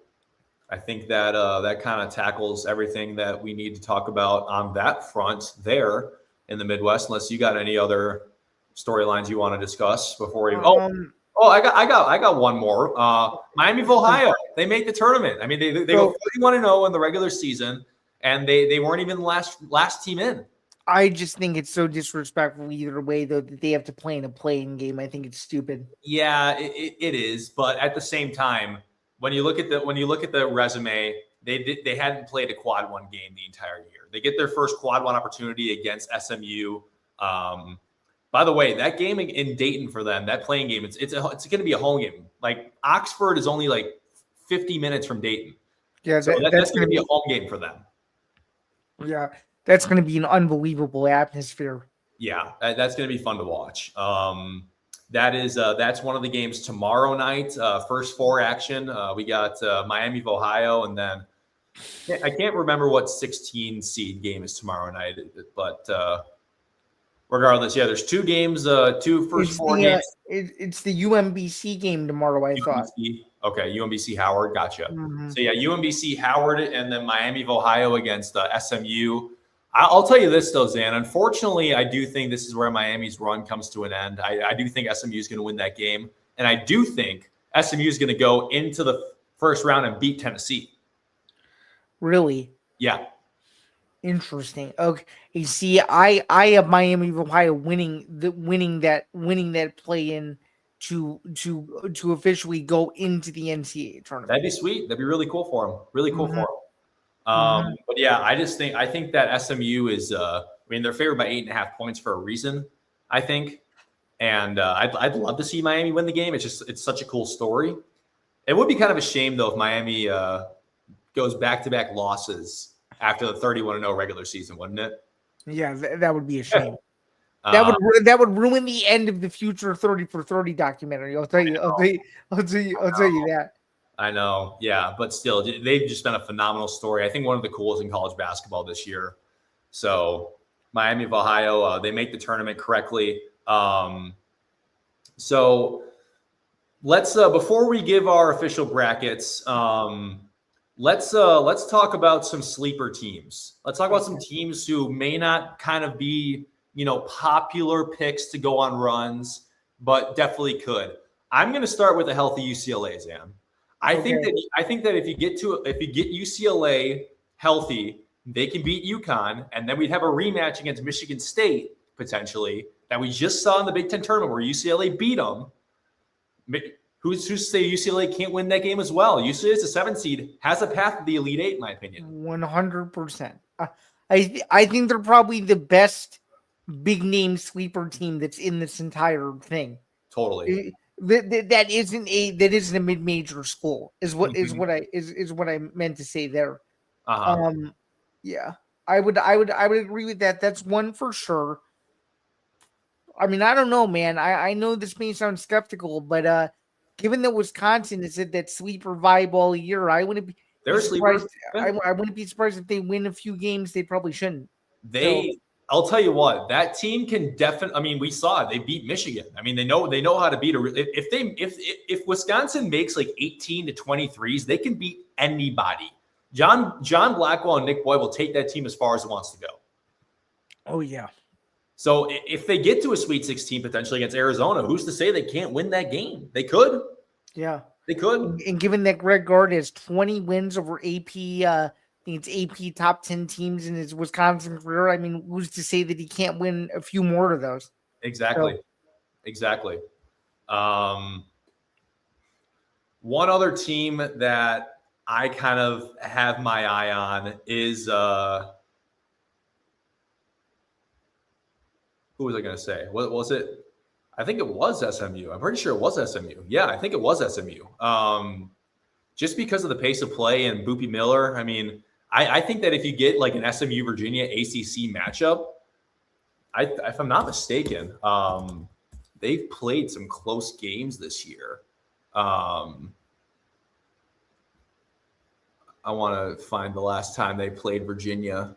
Speaker 2: I think that that kind of tackles everything that we need to talk about on that front there in the Midwest. Unless you got any other storylines you want to discuss before we. I got one more. Miami of Ohio. They make the tournament. I mean, they go 31-0 in the regular season, and they weren't even last team in.
Speaker 3: I just think it's so disrespectful either way, though, that they have to play in a play-in game. I think it's stupid.
Speaker 2: Yeah, it is. But at the same time, when you look at the resume, they hadn't played a quad one game the entire year. They get their first quad one opportunity against SMU. By the way, that game in Dayton for them, that playing game, it's going to be a home game. Like Oxford is only like 50 minutes from Dayton.
Speaker 3: Yeah,
Speaker 2: so that's going to be a home game for them.
Speaker 3: Yeah. That's going to be an unbelievable atmosphere.
Speaker 2: Yeah, that's going to be fun to watch. That's one of the games tomorrow night. First four action. We got Miami of Ohio, and then I can't remember what 16 seed game is tomorrow night, but regardless, yeah, there's two games, first four games.
Speaker 3: It's the UMBC game tomorrow, I thought.
Speaker 2: Okay, UMBC Howard, gotcha.
Speaker 3: Mm-hmm.
Speaker 2: So yeah, UMBC Howard, and then Miami of Ohio against SMU. I'll tell you this, though, Zan. Unfortunately, I do think this is where Miami's run comes to an end. I do think SMU is going to win that game. And I do think SMU is going to go into the first round and beat Tennessee.
Speaker 3: Really?
Speaker 2: Yeah.
Speaker 3: Interesting. Okay. You see, I have Miami of Ohio winning that play-in to officially go into the NCAA tournament.
Speaker 2: That'd be sweet. That'd be really cool for them. Really cool for them. But yeah, I think that SMU is, they're favored by 8.5 points for a reason, I think. And I'd love to see Miami win the game. It's such a cool story. It would be kind of a shame though if Miami goes back-to-back losses after the 31-0 regular season, wouldn't it?
Speaker 3: Yeah, that would be a shame. That would ruin the end of the future 30 for 30 documentary. I'll tell you that.
Speaker 2: I know, yeah, but still, they've just been a phenomenal story. I think one of the coolest in college basketball this year. So, Miami of Ohio, they make the tournament correctly. So, let's before we give our official brackets, let's talk about some sleeper teams. Let's talk about some teams who may not kind of be, popular picks to go on runs, but definitely could. I'm going to start with a healthy UCLA, Zan. I think that if you get UCLA healthy, they can beat UConn, and then we'd have a rematch against Michigan State potentially that we just saw in the Big Ten tournament where UCLA beat them. Who's to say UCLA can't win that game as well? UCLA is a 7 seed, has a path to the Elite Eight, in my opinion.
Speaker 3: 100%. I think they're probably the best big name sleeper team that's in this entire thing.
Speaker 2: Totally.
Speaker 3: That isn't a mid-major school is what I meant to say there. Yeah, I would agree with that. That's one for sure. I mean, I don't know, man. I know this may sound skeptical, but given that Wisconsin is at that sleeper vibe all year, I wouldn't be surprised. I wouldn't be surprised if they win a few games they probably shouldn't.
Speaker 2: I'll tell you what, that team can definitely. I mean, we saw it. They beat Michigan. I mean, they know how to beat if Wisconsin makes like 18 to 23s, they can beat anybody. John Blackwell and Nick Boyd will take that team as far as it wants to go.
Speaker 3: Oh yeah.
Speaker 2: So if they get to a Sweet 16 potentially against Arizona, who's to say they can't win that game? They could.
Speaker 3: Yeah,
Speaker 2: they could.
Speaker 3: And given that Greg Gard has 20 wins over AP. I think it's AP top 10 teams in his Wisconsin career. I mean, who's to say that he can't win a few more of those?
Speaker 2: Exactly. One other team that I kind of have my eye on is who was I going to say? What was it? I think it was SMU. I'm pretty sure it was SMU. Yeah, I think it was SMU. Just because of the pace of play and Boopy Miller. I mean, I think that if you get like an SMU Virginia ACC matchup, if I'm not mistaken, they've played some close games this year. I want to find the last time they played Virginia.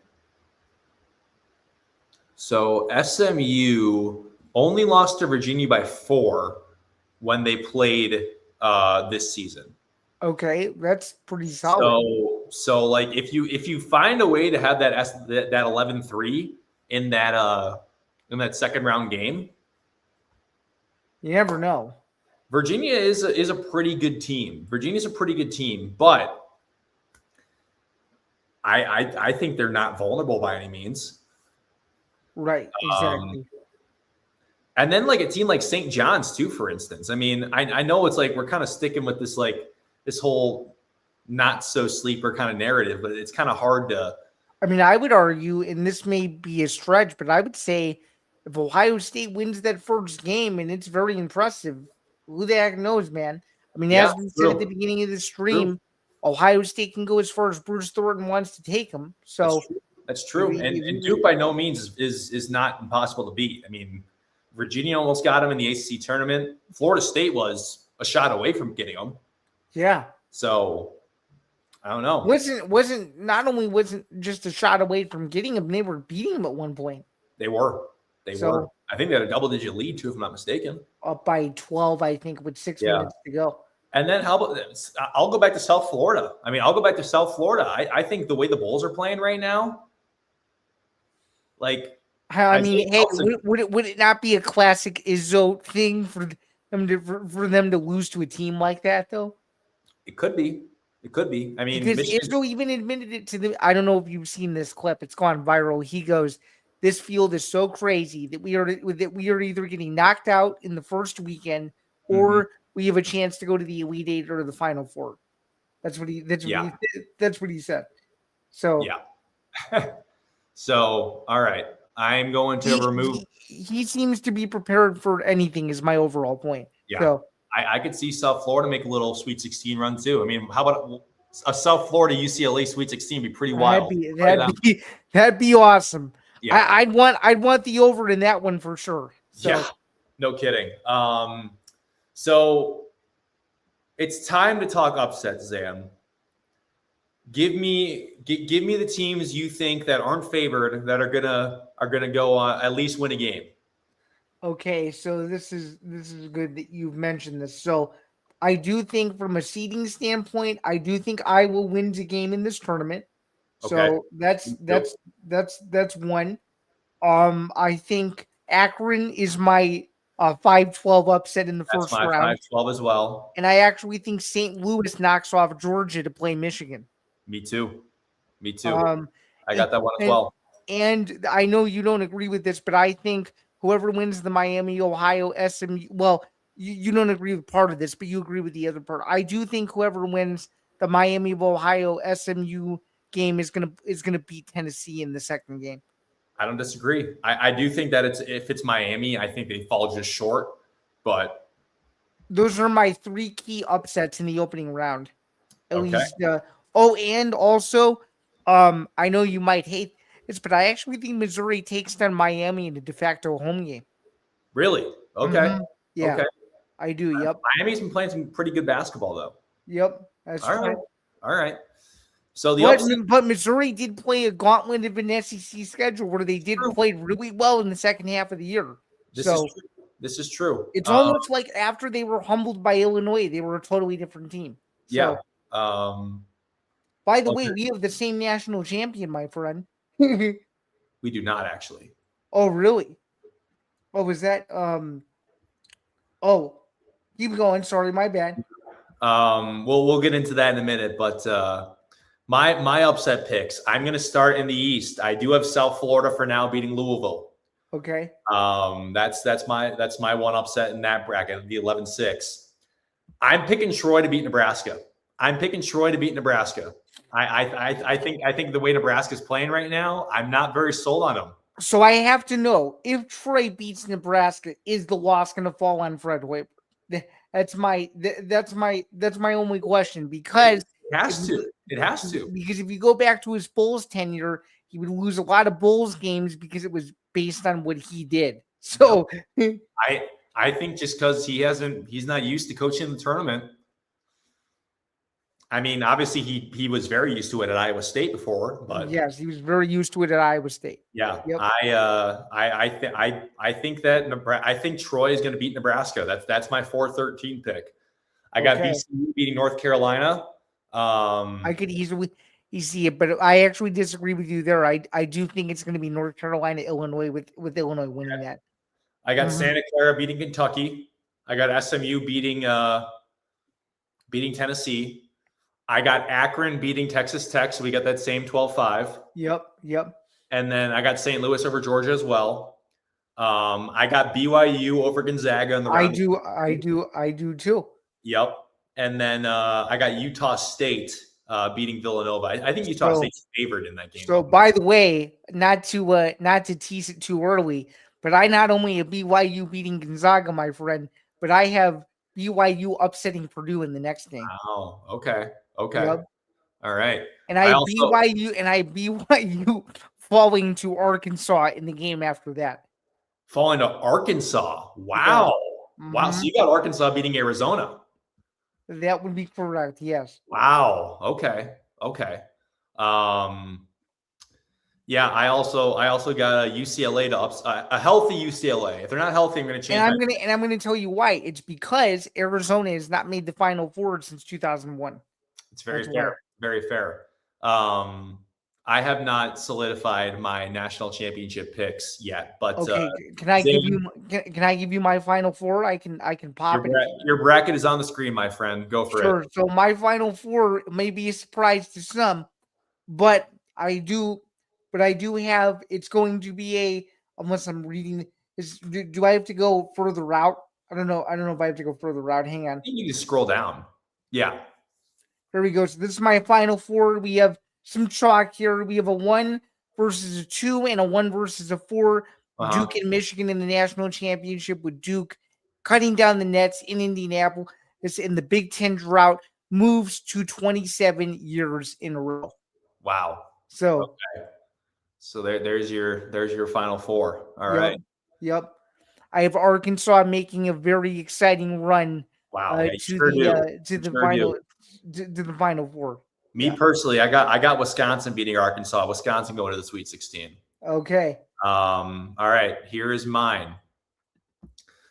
Speaker 2: So SMU only lost to Virginia by 4 when they played this season.
Speaker 3: Okay, that's pretty solid.
Speaker 2: So like if you find a way to have that 11-3 in that second round game,
Speaker 3: you never know.
Speaker 2: Virginia is a pretty good team. Virginia's a pretty good team, but I think they're not vulnerable by any means.
Speaker 3: Right, exactly.
Speaker 2: And then like a team like St. John's too, for instance. I mean, I know it's like we're kind of sticking with this whole not so sleeper kind of narrative, but it's kind of hard to.
Speaker 3: I mean, I would argue, and this may be a stretch, but I would say if Ohio State wins that first game, and it's very impressive, who the heck knows, man? I mean, as we said at the beginning of the stream, Ohio State can go as far as Bruce Thornton wants to take them. So
Speaker 2: that's true. And Duke by no means is not impossible to beat. I mean, Virginia almost got him in the ACC tournament. Florida State was a shot away from getting him. Yeah. So I don't know. Wasn't just a shot away from getting him. They were beating him at one point. They were. I think they had a double-digit lead too, if I'm not mistaken.
Speaker 3: Up by 12, I think, with 6 minutes to go.
Speaker 2: And then how about this? I'll go back to South Florida. I think the way the Bulls are playing right now, like.
Speaker 3: I mean, hey, would it not be a classic Izzo thing for them to lose to a team like that, though?
Speaker 2: It could be. I mean,
Speaker 3: because Izzo even admitted it to them. I don't know if you've seen this clip. It's gone viral. He goes, "This field is so crazy that we are either getting knocked out in the first weekend, or we have a chance to go to the Elite Eight or the Final Four." That's what he said. So
Speaker 2: yeah. So all right. I'm going to remove.
Speaker 3: He seems to be prepared for anything. Is my overall point.
Speaker 2: Yeah,
Speaker 3: so,
Speaker 2: I could see South Florida make a little Sweet 16 run too. I mean, how about a South Florida UCLA Sweet 16? Be pretty wild.
Speaker 3: That'd be awesome.
Speaker 2: Yeah.
Speaker 3: I'd want the over in that one for sure. So.
Speaker 2: Yeah, no kidding. So it's time to talk upsets, Zan. Give me the teams you think that aren't favored that are gonna go at least win a game.
Speaker 3: Okay, so this is good that you've mentioned this. So I do think from a seeding standpoint, I do think Iowa wins a game in this tournament. So that's one. I think Akron is my 5-12 upset in the first round.
Speaker 2: 5-12 as well.
Speaker 3: And I actually think St. Louis knocks off Georgia to play Michigan.
Speaker 2: Me too. I got that one as well.
Speaker 3: And I know you don't agree with this, but I think whoever wins the Miami, Ohio, SMU, well, you don't agree with part of this, but you agree with the other part. I do think whoever wins the Miami, Ohio, SMU game is gonna beat Tennessee in the second game.
Speaker 2: I don't disagree. I do think that if it's Miami, I think they fall just short. But
Speaker 3: those are my 3 key upsets in the opening round. At least. And also, I know you might hate this, but I actually think Missouri takes down Miami in a de facto home game.
Speaker 2: Really? Okay.
Speaker 3: Mm-hmm. Yeah, okay. I do. Yep.
Speaker 2: Miami's been playing some pretty good basketball, though.
Speaker 3: Yep. That's
Speaker 2: true. All right. So
Speaker 3: but Missouri did play a gauntlet of an SEC schedule where they did play really well in the second half of the year.
Speaker 2: This is true.
Speaker 3: It's almost like after they were humbled by Illinois, they were a totally different team. So,
Speaker 2: yeah.
Speaker 3: By the way, we have the same national champion, my friend.
Speaker 2: We do not actually.
Speaker 3: Oh, really? What was that? Oh, keep going. Sorry, my bad.
Speaker 2: We'll get into that in a minute, but my upset picks. I'm going to start in the East. I do have South Florida for now beating Louisville.
Speaker 3: Okay.
Speaker 2: That's my one upset in that bracket, the 11-6. I'm picking Troy to beat Nebraska. I think the way Nebraska's playing right now, I'm not very sold on them.
Speaker 3: So I have to know if Troy beats Nebraska, is the loss going to fall on Fred Hoiberg? That's my only question because
Speaker 2: It has to. It has to.
Speaker 3: Because if you go back to his Bulls tenure, he would lose a lot of Bulls games because it was based on what he did. So
Speaker 2: I think just because he's not used to coaching the tournament. I mean, obviously he was very used to it at Iowa State before, but
Speaker 3: yes, he was very used to it at Iowa State.
Speaker 2: Yeah,
Speaker 3: yep.
Speaker 2: I think that I think Troy is going to beat Nebraska. That's my 4-13 pick. I got BC beating North Carolina.
Speaker 3: I could easily see it, but I actually disagree with you there. I do think it's going to be North Carolina, Illinois, with Illinois winning that.
Speaker 2: I got Santa Clara beating Kentucky. I got SMU beating Tennessee. I got Akron beating Texas Tech, so we got that same 12-5.
Speaker 3: Yep.
Speaker 2: And then I got St. Louis over Georgia as well. I got BYU over Gonzaga in the round.
Speaker 3: I do too.
Speaker 2: Yep. And then I got Utah State beating Villanova. I think Utah State's favored in that game.
Speaker 3: So, by the way, not to tease it too early, but I not only have BYU beating Gonzaga, my friend, but I have BYU upsetting Purdue in the next game.
Speaker 2: Oh, okay. Yep. All right.
Speaker 3: And I have BYU falling to Arkansas in the game after that.
Speaker 2: Falling to Arkansas. Wow. Mm-hmm. Wow. So you got Arkansas beating Arizona.
Speaker 3: That would be correct. Yes.
Speaker 2: Wow. Okay. Yeah. I also got a UCLA a healthy UCLA. If they're not healthy, I'm going to change.
Speaker 3: And I'm going to tell you why. It's because Arizona has not made the Final Four since 2001.
Speaker 2: It's very fair. Very fair. I have not solidified my national championship picks yet, but
Speaker 3: okay. Can I give you my Final Four? I can pop it.
Speaker 2: Your bracket is on the screen, my friend. Go for it.
Speaker 3: Sure. So my Final Four may be a surprise to some, but I do have. It's going to be unless I'm reading. Do I have to go further out? I don't know if I have to go further out. Hang on.
Speaker 2: I think you can scroll down. Yeah.
Speaker 3: Here we go. So this is my Final Four. We have some chalk here. We have a 1 versus a 2 and a 1 versus a 4. Duke and Michigan in the national championship, with Duke cutting down the nets in Indianapolis. In the Big Ten drought, moves to 27 years in a row.
Speaker 2: Wow.
Speaker 3: So
Speaker 2: there's your Final Four. All right.
Speaker 3: Yep. I have Arkansas making a very exciting run.
Speaker 2: Wow.
Speaker 3: To the Final Four.
Speaker 2: Me personally, I got Wisconsin beating Arkansas. Wisconsin going to the Sweet 16.
Speaker 3: Okay.
Speaker 2: All right. Here is mine.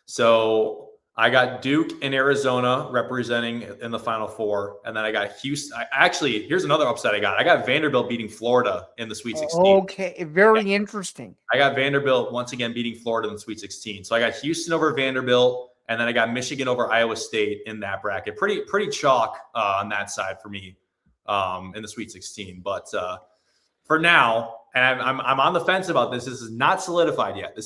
Speaker 2: So I got Duke and Arizona representing in the Final Four, and then I got Houston. Actually, here's another upset I got. I got Vanderbilt beating Florida in the Sweet 16.
Speaker 3: Okay, very interesting.
Speaker 2: I got Vanderbilt once again beating Florida in the Sweet 16. So I got Houston over Vanderbilt, and then I got Michigan over Iowa State in that bracket. Pretty chalk on that side for me in the Sweet 16. But for now, and I'm on the fence about this. This is not solidified yet.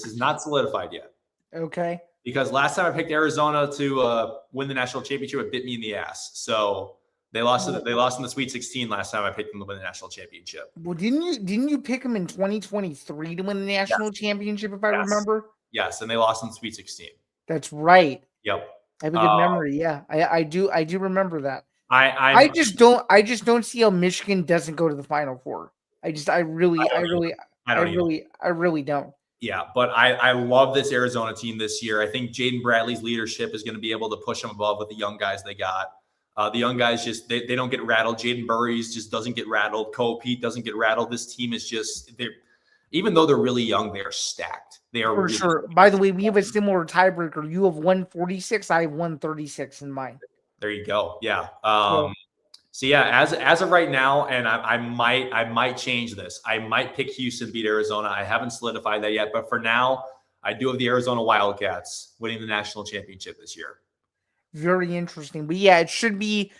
Speaker 3: Okay.
Speaker 2: Because last time I picked Arizona to win the national championship, it bit me in the ass. So they lost. They lost in the Sweet 16 last time I picked them to win the national championship.
Speaker 3: Well, didn't you pick them in 2023 to win the national championship? If I remember.
Speaker 2: Yes, and they lost in the Sweet 16.
Speaker 3: That's right.
Speaker 2: Yep.
Speaker 3: I have a good memory. Yeah, I do remember that.
Speaker 2: I
Speaker 3: just don't see how Michigan doesn't go to the Final Four. I really don't.
Speaker 2: Yeah, but I love this Arizona team this year. I think Jaden Bradley's leadership is going to be able to push them above with the young guys they got. The young guys just they don't get rattled. Jaden Burries just doesn't get rattled. Cole Pete doesn't get rattled. This team is just even though they're really young, they are stacked. They are
Speaker 3: for sure. By the way, we have a similar tiebreaker. You have 146. I have 136 in mine.
Speaker 2: There you go. Yeah. So yeah, as of right now, and I might change this. I might pick Houston beat Arizona. I haven't solidified that yet, but for now, I do have the Arizona Wildcats winning the national championship this year.
Speaker 3: Very interesting. But yeah, it should be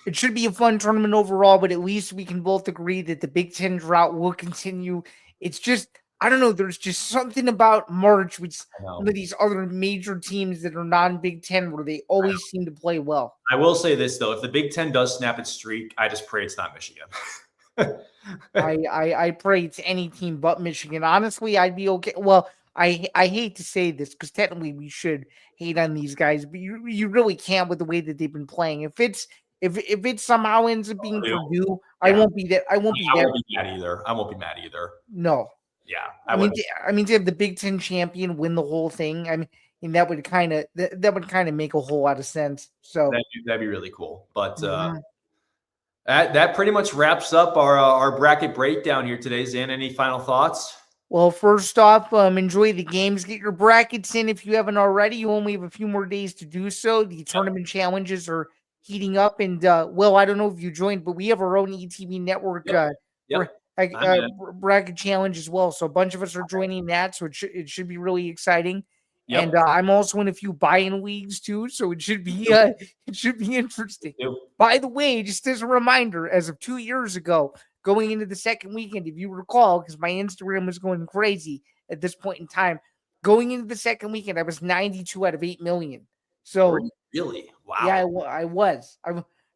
Speaker 3: a fun tournament overall, but at least we can both agree that the Big Ten drought will continue. It's just, I don't know, there's just something about March with some of these other major teams that are non-Big Ten where they always seem to play well.
Speaker 2: I will say this, though. If the Big Ten does snap its streak, I just pray it's not Michigan.
Speaker 3: I pray it's any team but Michigan. Honestly, I'd be okay. Well, I hate to say this because technically we should hate on these guys, but you really can't with the way that they've been playing. If it somehow ends up being Purdue, I won't be that. I won't be
Speaker 2: mad either. I won't be mad either.
Speaker 3: No.
Speaker 2: Yeah.
Speaker 3: I mean, to have the Big Ten champion win the whole thing, I mean that would kind of make a whole lot of sense. So
Speaker 2: that'd be really cool. But that pretty much wraps up our bracket breakdown here today. Zan, any final thoughts?
Speaker 3: Well, first off, enjoy the games. Get your brackets in if you haven't already. You only have a few more days to do so. The tournament challenges are heating up. And, Will, I don't know if you joined, but we have our own ETV network bracket challenge as well. So a bunch of us are joining that. So it should be really exciting. Yep. And I'm also in a few buy-in leagues too, so it should be interesting. Yep. By the way, just as a reminder, as of 2 years ago, going into the second weekend, if you recall, because my Instagram was going crazy at this point in time, going into the second weekend, I was 92 out of 8 million. So
Speaker 2: really, wow,
Speaker 3: yeah, I was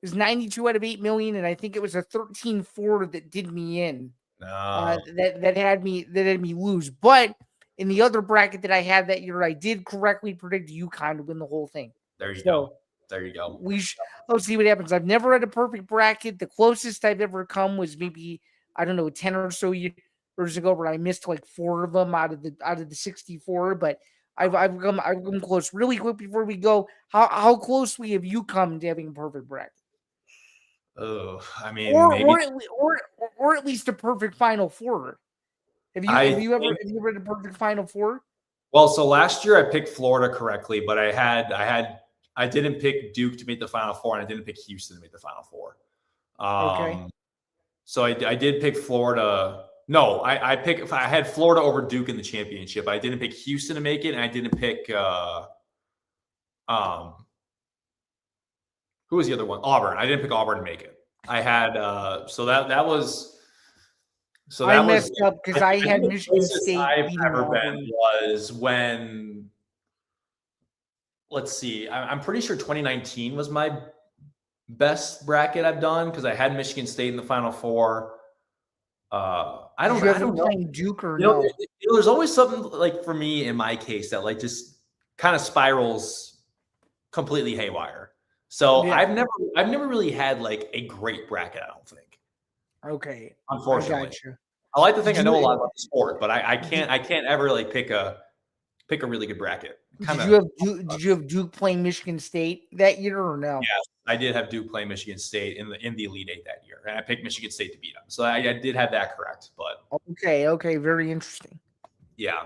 Speaker 3: 92 out of 8 million, and I think it was a 13-4 that did me in. That had me lose, but. In the other bracket that I had that year, I did correctly predict UConn to win the whole thing.
Speaker 2: There you go.
Speaker 3: Let's see what happens. I've never had a perfect bracket. The closest I've ever come was maybe, I don't know, 10 or so years ago where I missed like 4 of them out of the 64. But I've come close. Really quick before we go, how closely have you come to having a perfect bracket?
Speaker 2: Oh, I mean,
Speaker 3: or at least a perfect Final Four. Have you ever had a perfect Final Four?
Speaker 2: Well, so last year I picked Florida correctly, but I didn't pick Duke to make the Final Four, and I didn't pick Houston to make the Final Four. Okay. So I did pick Florida. No, I had Florida over Duke in the championship. I didn't pick Houston to make it, and I didn't pick who was the other one? Auburn. I didn't pick Auburn to make it. I had I
Speaker 3: messed up because I had Michigan State.
Speaker 2: I've ever been was when, let's see, I'm pretty sure 2019 was my best bracket I've done because I had Michigan State in the Final Four. I don't know.
Speaker 3: Duke or no?
Speaker 2: There's always something like for me in my case that like just kind of spirals completely haywire. So yeah. I've never really had like a great bracket, I don't think.
Speaker 3: Okay.
Speaker 2: Unfortunately. I like to think I know a lot about the sport, but I can't ever like pick a really good bracket.
Speaker 3: Did you have Duke playing Michigan State that year or no?
Speaker 2: Yes, I did have Duke playing Michigan State in the Elite Eight that year, and I picked Michigan State to beat them. So I did have that correct. But
Speaker 3: okay, very interesting.
Speaker 2: Yeah.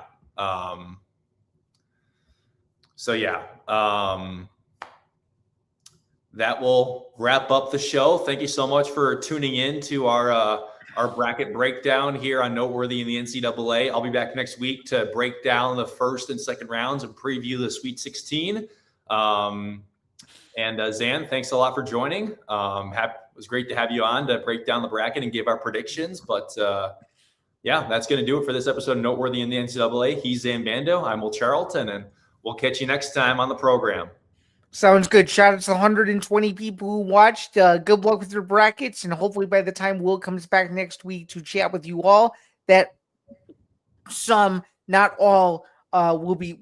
Speaker 2: That will wrap up the show. Thank you so much for tuning in to our bracket breakdown here on Noteworthy in the NCAA. I'll be back next week to break down the first and second rounds and preview the Sweet 16. And Zan, thanks a lot for joining. It was great to have you on to break down the bracket and give our predictions. But that's going to do it for this episode of Noteworthy in the NCAA. He's Zan Bando. I'm Will Charlton, and we'll catch you next time on the program.
Speaker 3: Sounds good. Shout out to the 120 people who watched. Good luck with your brackets, and hopefully by the time Will comes back next week to chat with you all, that some, not all, will be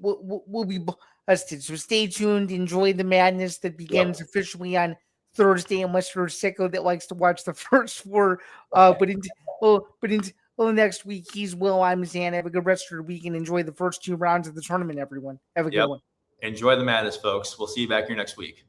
Speaker 3: busted. So stay tuned. Enjoy the madness that begins officially on Thursday, unless you're a sicko that likes to watch the first 4. But until next week, he's Will. I'm Zan. Have a good rest of your week and enjoy the first 2 rounds of the tournament, everyone. Have a good one.
Speaker 2: Enjoy the madness, folks. We'll see you back here next week.